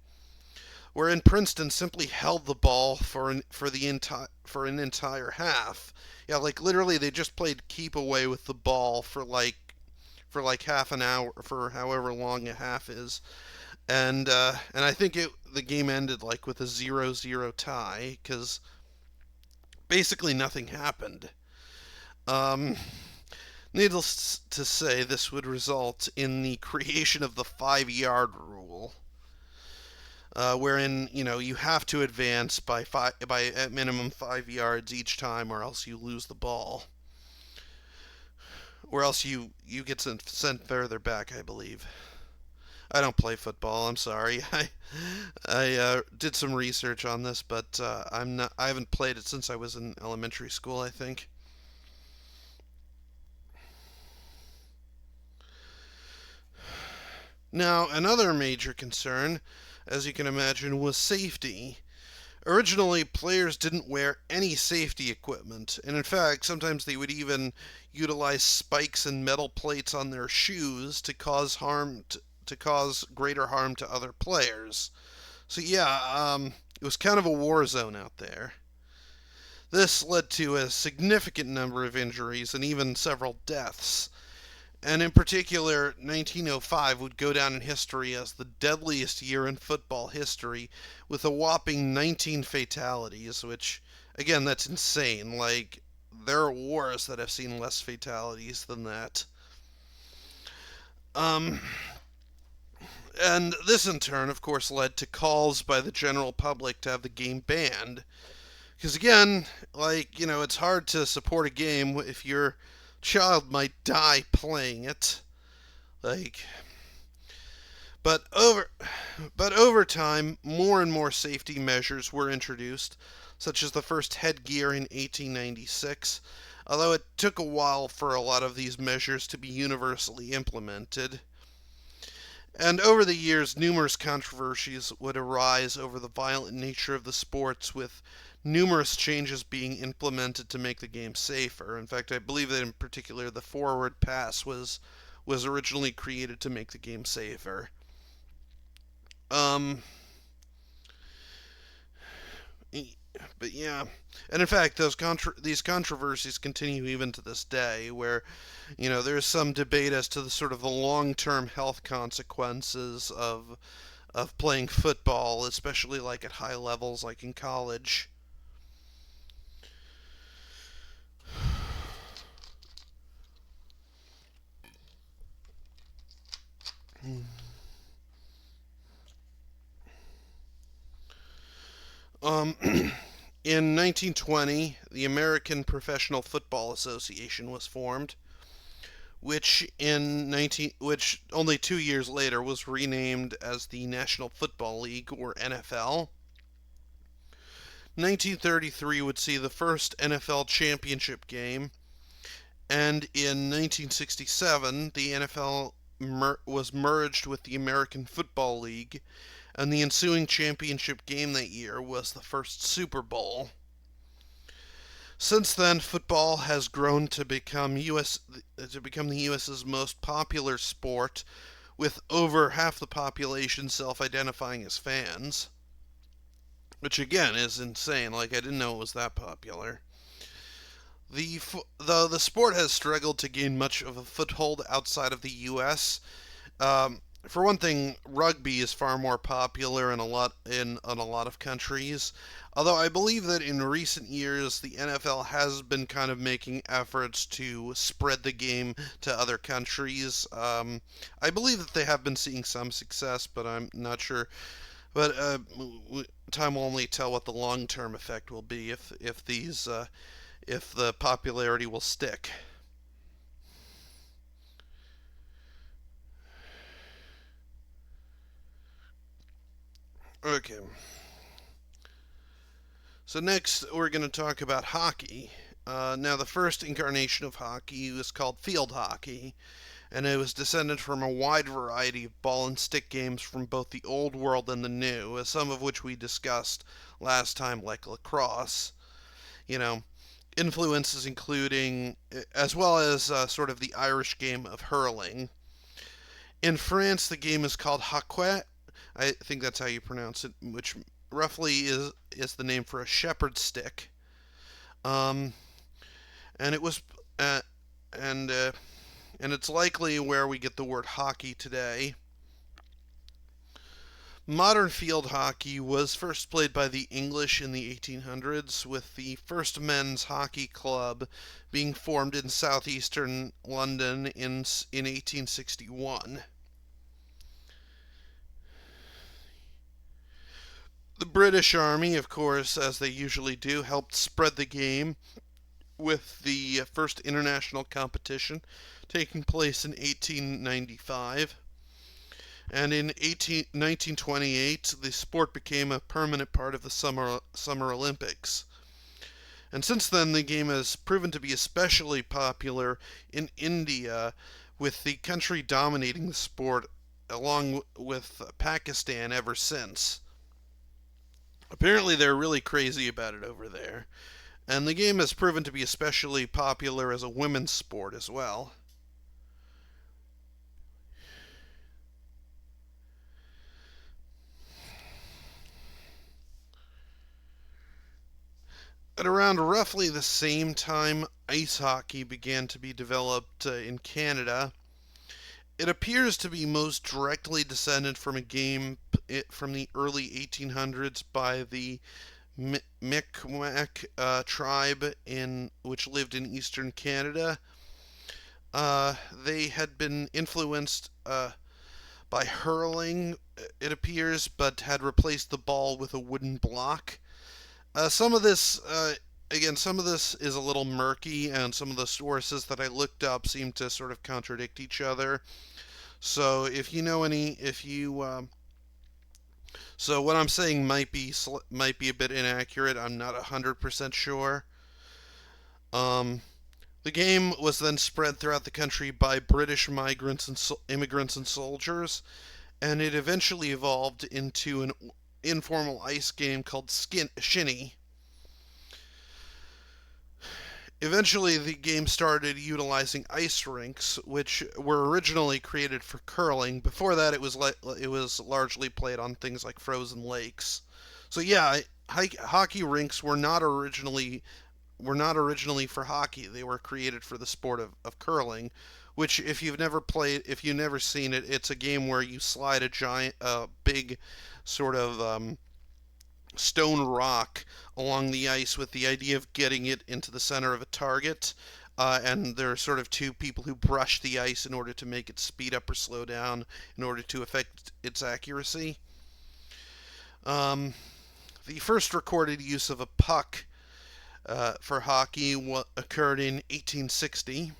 S1: wherein Princeton simply held the ball for an entire half. Yeah, like literally they just played keep away with the ball for like half an hour, for however long a half is. And I think the game ended like with a 0-0 tie cuz basically nothing happened. Um, Needless to say, this would result in the creation of the 5-yard rule, wherein you have to advance by at minimum 5 yards each time, or else you lose the ball, or else you get sent further back. I believe. I don't play football. I'm sorry. I did some research on this, but I'm not. I haven't played it since I was in elementary school, I think. Now, another major concern, as you can imagine, was safety. Originally, players didn't wear any safety equipment, and in fact, sometimes they would even utilize spikes and metal plates on their shoes to cause greater harm to other players. So yeah, it was kind of a war zone out there. This led to a significant number of injuries and even several deaths. And in particular, 1905 would go down in history as the deadliest year in football history, with a whopping 19 fatalities, which, again, that's insane. Like, there are wars that have seen less fatalities than that. Um, and this, in turn, of course, led to calls by the general public to have the game banned. Because, again, it's hard to support a game if your child might die playing it. Like, But over but over time, more and more safety measures were introduced, such as the first headgear in 1896, although it took a while for a lot of these measures to be universally implemented. And over the years, numerous controversies would arise over the violent nature of the sports, with numerous changes being implemented to make the game safer. In fact, I believe that in particular the forward pass was originally created to make the game safer. Um, but yeah, and in fact, these controversies continue even to this day, where there's some debate as to the sort of the long-term health consequences of playing football, especially like at high levels, like in college. Um, in 1920, the American Professional Football Association was formed, which only 2 years later was renamed as the National Football League, or NFL. 1933 would see the first NFL championship game, and in 1967 the NFL was merged with the American Football League, and the ensuing championship game that year was the first Super Bowl. Since then, football has grown to become the U.S.'s most popular sport, with over half the population self-identifying as fans, which again is insane. Like, I didn't know it was that popular. The sport has struggled to gain much of a foothold outside of the U.S. for one thing, rugby is far more popular in a lot of countries. Although I believe that in recent years the NFL has been kind of making efforts to spread the game to other countries. I believe that they have been seeing some success, but I'm not sure. But time will only tell what the long-term effect will be if the popularity will stick. Okay. So next, we're going to talk about hockey. Now, the first incarnation of hockey was called field hockey, and it was descended from a wide variety of ball and stick games from both the old world and the new, some of which we discussed last time, like lacrosse. You know, influences including, as well as sort of the Irish game of hurling. In France, the game is called hoquet. I think that's how you pronounce it, which roughly is the name for a shepherd's stick. Um, and it was uh, and and it's likely where we get the word hockey today. Modern field hockey was first played by the English in the 1800s, with the first men's hockey club being formed in southeastern London in 1861. The British Army, of course, as they usually do, helped spread the game with the first international competition taking place in 1895. And in 1928, the sport became a permanent part of the Summer Olympics. And since then, the game has proven to be especially popular in India, with the country dominating the sport along with Pakistan ever since. Apparently, they're really crazy about it over there. And the game has proven to be especially popular as a women's sport as well. At around roughly the same time, ice hockey began to be developed in Canada. It appears to be most directly descended from a game from the early 1800s by the Mi'kmaq tribe in which lived in eastern Canada. They had been influenced by hurling, it appears, but had replaced the ball with a wooden block. Some of this, again, some of this is a little murky, and some of the sources that I looked up seem to sort of contradict each other. So if you know any, if you, so what I'm saying might be a bit inaccurate. I'm not 100% sure. Um, the game was then spread throughout the country by British migrants and immigrants and soldiers, and it eventually evolved into an informal ice game called shinny. Eventually, the game started utilizing ice rinks, which were originally created for curling. Before that, it was largely played on things like frozen lakes. So yeah, hockey rinks were not originally for hockey. They were created for the sport of curling, which if you've never seen it, it's a game where you slide big sort of stone rock along the ice with the idea of getting it into the center of a target. And there are sort of two people who brush the ice in order to make it speed up or slow down in order to affect its accuracy. Um, the first recorded use of a puck for hockey occurred in 1860.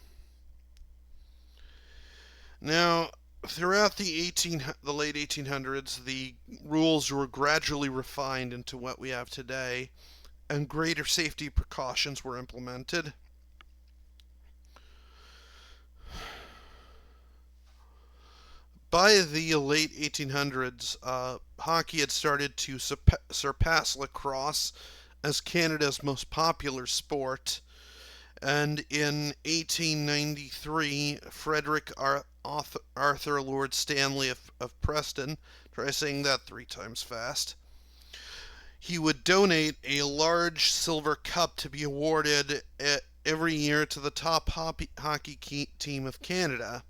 S1: Now, throughout the late 1800s, the rules were gradually refined into what we have today, and greater safety precautions were implemented. By the late 1800s, hockey had started to surpass lacrosse as Canada's most popular sport. And in 1893, Frederick Arthur Lord Stanley of Preston, try saying that three times fast, he would donate a large silver cup to be awarded every year to the top hockey team of Canada.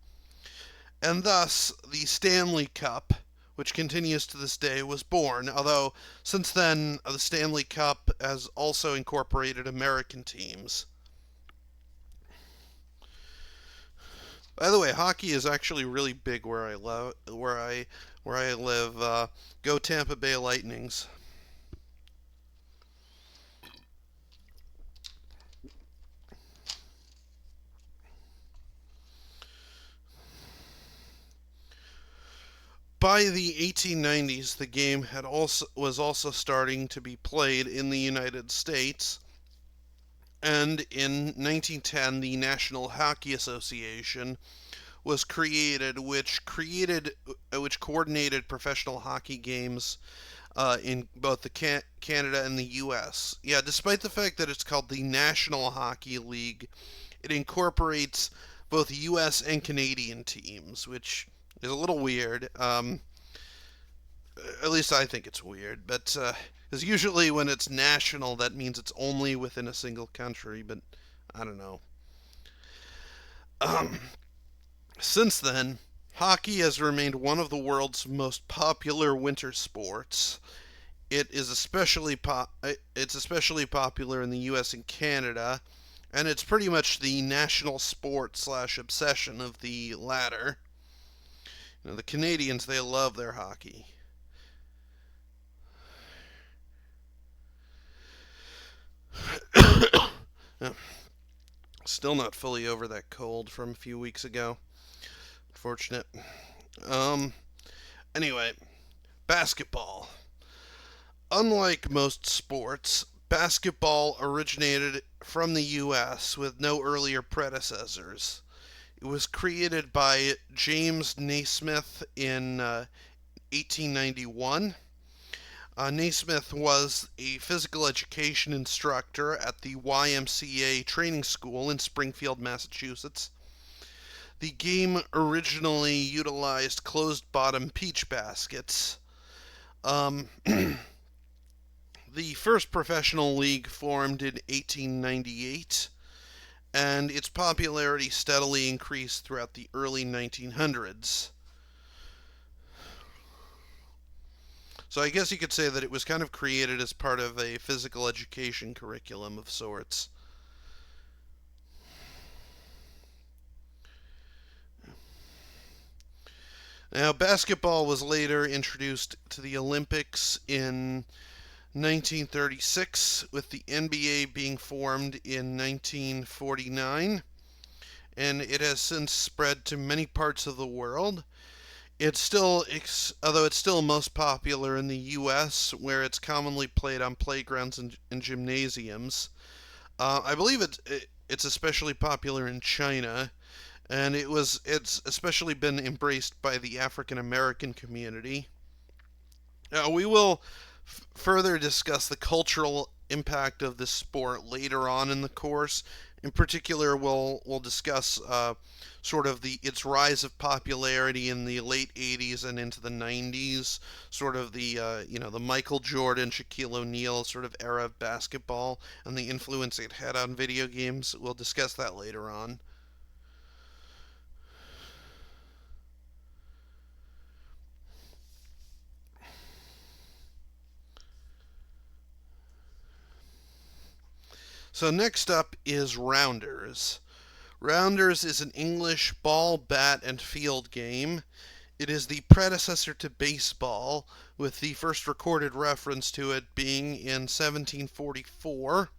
S1: And thus the Stanley Cup, which continues to this day, was born. Although since then, the Stanley Cup has also incorporated American teams. By the way, hockey is actually really big where I live. Go Tampa Bay Lightnings. By the 1890s, the game had also was also starting to be played in the United States, and in 1910, the National Hockey Association was created, which coordinated professional hockey games in both the Canada and the U.S. Yeah, despite the fact that it's called the National Hockey League, it incorporates both U.S. and Canadian teams, which is a little weird. At least I think it's weird, but because usually when it's national, that means it's only within a single country. But I don't know. Um, since then, hockey has remained one of the world's most popular winter sports. It's especially popular in the U.S. and Canada, and it's pretty much the national sport slash obsession of the latter. The Canadians, they love their hockey. Still not fully over that cold from a few weeks ago. Unfortunate. Um. Anyway, basketball. Unlike most sports, basketball originated from the U.S. with no earlier predecessors. It was created by James Naismith in 1891. Naismith was a physical education instructor at the YMCA training school in Springfield, Massachusetts. The game originally utilized closed bottom peach baskets. Um, the first professional league formed in 1898, and its popularity steadily increased throughout the early 1900s. So I guess you could say that it was kind of created as part of a physical education curriculum of sorts. Now, basketball was later introduced to the Olympics in 1936, with the NBA being formed in 1949, and it has since spread to many parts of the world. Although it's still most popular in the U.S., where it's commonly played on playgrounds and gymnasiums. I believe it's especially popular in China, and it's especially been embraced by the African American community. We will further discuss the cultural impact of this sport later on in the course. In particular, we'll discuss sort of its rise of popularity in the late 80s and into the 90s, sort of the Michael Jordan, Shaquille O'Neal sort of era of basketball and the influence it had on video games. We'll discuss that later on. So next up is Rounders. Rounders is an English ball, bat, and field game. It is the predecessor to baseball, with the first recorded reference to it being in 1744.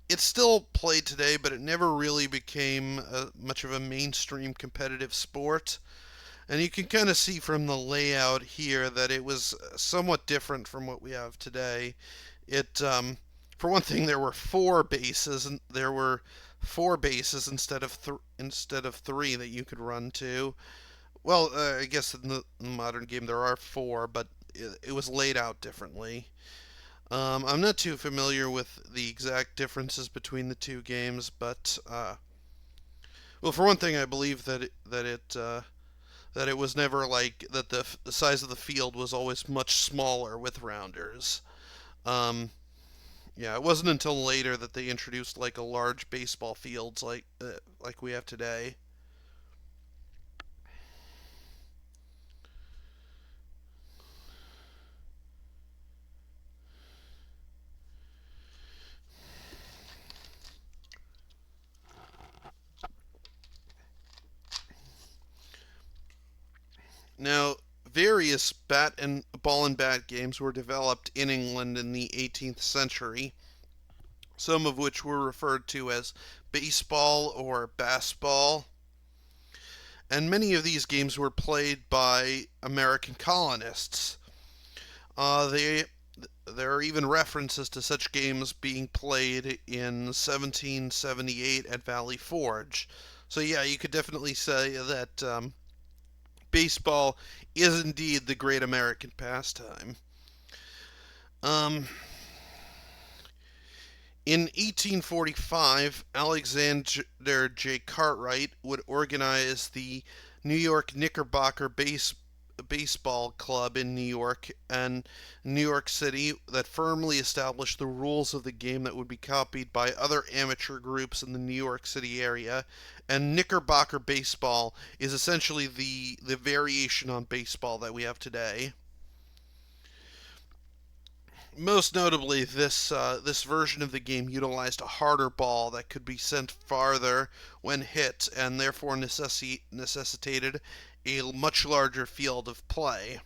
S1: It's still played today, but it never really became much of a mainstream competitive sport. And you can kind of see from the layout here that it was somewhat different from what we have today. For one thing, there were four bases instead of three that you could run to. Well, I guess in the modern game there are four, but it was laid out differently. I'm not too familiar with the exact differences between the two games, but well, for one thing, I believe that it was never like that. The size of the field was always much smaller with rounders. Um, yeah, it wasn't until later that they introduced like a large baseball fields like we have today. earliest ball and bat games were developed in England in the 18th century, some of which were referred to as baseball or baseball. And many of these games were played by American colonists. They There are even references to such games being played in 1778 at Valley Forge. So yeah, you could definitely say that baseball is indeed the great American pastime. Um, in 1845, Alexander J. Cartwright would organize the New York Knickerbocker Baseball Club in New York and New York City that firmly established the rules of the game that would be copied by other amateur groups in the New York City area. And Knickerbocker baseball is essentially the variation on baseball that we have today. Most notably, this version of the game utilized a harder ball that could be sent farther when hit, and therefore necessitated a much larger field of play.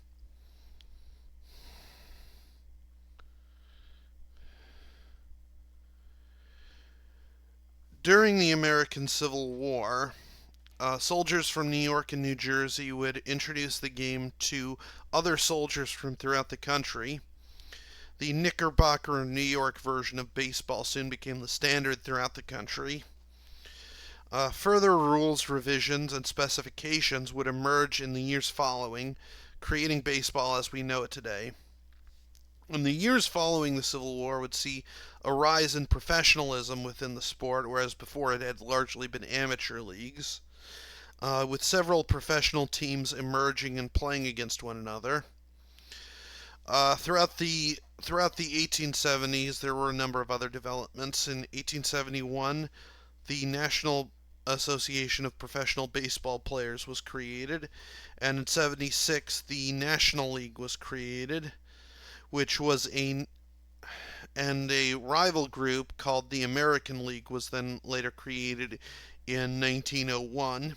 S1: During the American Civil War, soldiers from New York and New Jersey would introduce the game to other soldiers from throughout the country. The Knickerbocker New York version of baseball soon became the standard throughout the country. Further rules, revisions, and specifications would emerge in the years following, creating baseball as we know it today. In the years following the Civil War would see a rise in professionalism within the sport, whereas before it had largely been amateur leagues, with several professional teams emerging and playing against one another. Throughout the 1870s, there were a number of other developments. In 1871, the National Association of Professional Baseball Players was created, and in 76, the National League was created, which was a rival group called the American League was then later created in 1901.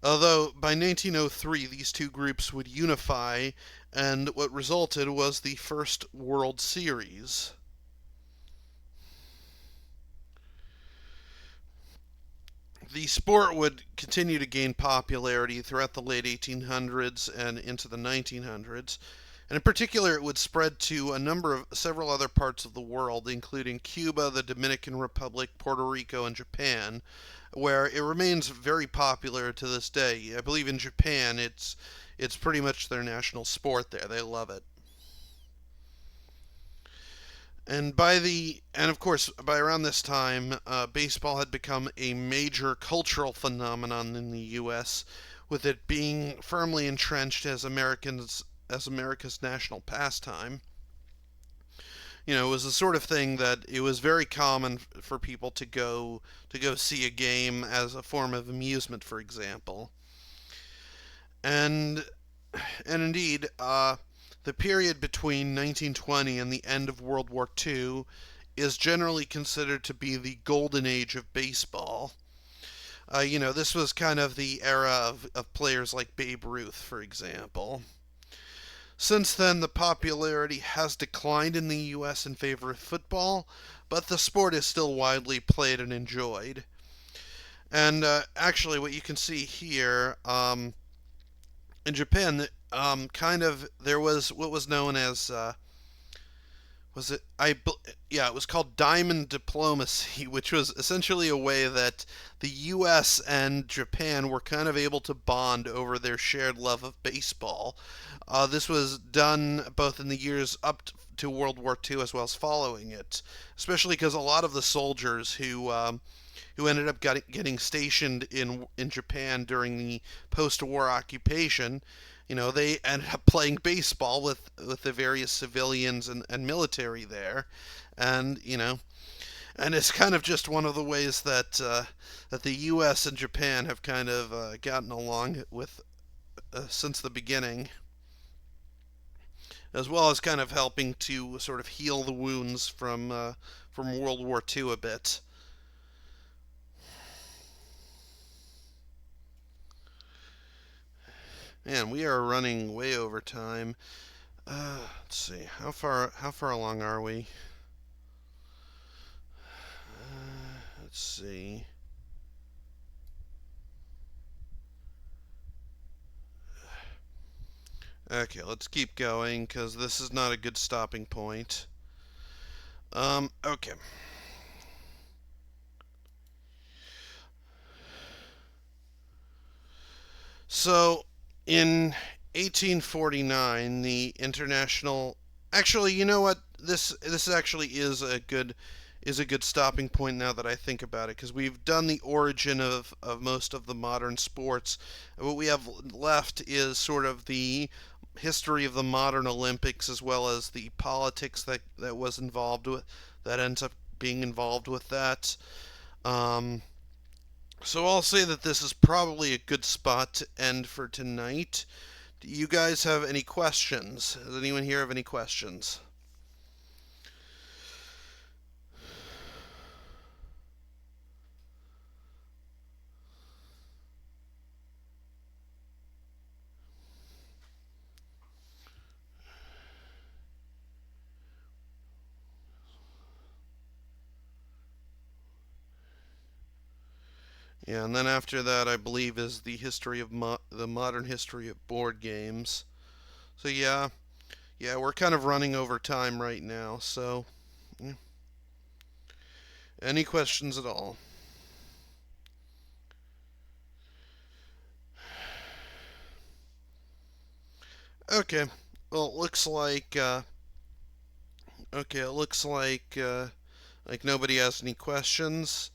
S1: Although by 1903 these two groups would unify, and what resulted was the first World Series. The sport would continue to gain popularity throughout the late 1800s and into the 1900s, and in particular it would spread to several other parts of the world, including Cuba, the Dominican Republic, Puerto Rico, and Japan, where it remains very popular to this day. I believe in Japan it's pretty much their national sport there. They love it. And of course, by around this time, baseball had become a major cultural phenomenon in the U.S., with it being firmly entrenched as America's national pastime. It was the sort of thing that it was very common for people to go see a game as a form of amusement, for example. And and indeed, the period between 1920 and the end of World War II is generally considered to be the golden age of baseball. This was kind of the era of players like Babe Ruth, for example. Since then, the popularity has declined in the U.S. in favor of football, but the sport is still widely played and enjoyed. And actually, what you can see here, in Japan, kind of there was what was known as was it I yeah, it was called diamond diplomacy, which was essentially a way that the US and Japan were kind of able to bond over their shared love of baseball. This was done both in the years up to World War II as well as following it, especially because a lot of the soldiers who ended up getting stationed in Japan during the post-war occupation, they ended up playing baseball with the various civilians and military there, and and it's kind of just one of the ways that the U.S. and Japan have kind of gotten along with since the beginning, as well as kind of helping to sort of heal the wounds from World War II a bit. Man, we are running way over time. Let's see. How far along are we? Let's see. Okay, let's keep going because this is not a good stopping point. Okay. So, in 1849, the international. Actually, you know what? This actually is a good stopping point now that I think about it, because we've done the origin of most of the modern sports. What we have left is sort of the history of the modern Olympics, as well as the politics that was involved with that ends up being involved with that. Um, so I'll say that this is probably a good spot to end for tonight. Do you guys have any questions? Does anyone here have any questions? Yeah, and then after that, I believe is the history of the modern history of board games. So yeah, we're kind of running over time right now. So, yeah. Any questions at all? Okay. Well, it looks like nobody has any questions.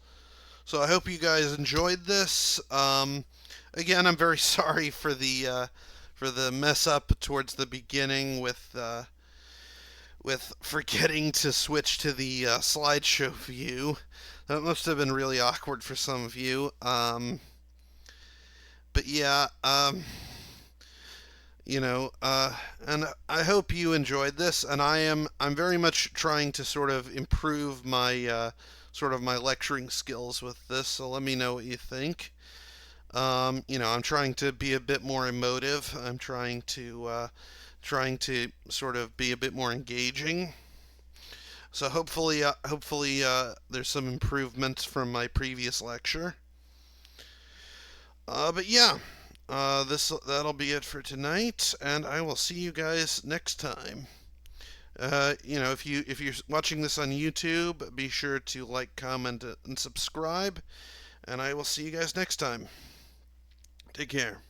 S1: So I hope you guys enjoyed this. Again, I'm very sorry for the mess up towards the beginning with forgetting to switch to the slideshow view. That must have been really awkward for some of you. But yeah, you know, and I hope you enjoyed this. And I'm very much trying to sort of improve my sort of my lecturing skills with this. So let me know what you think. I'm trying to be a bit more emotive. I'm trying to sort of be a bit more engaging. So hopefully, there's some improvements from my previous lecture. But yeah, that'll be it for tonight, and I will see you guys next time. If you're watching this on YouTube, be sure to like, comment, and subscribe, and I will see you guys next time. Take care.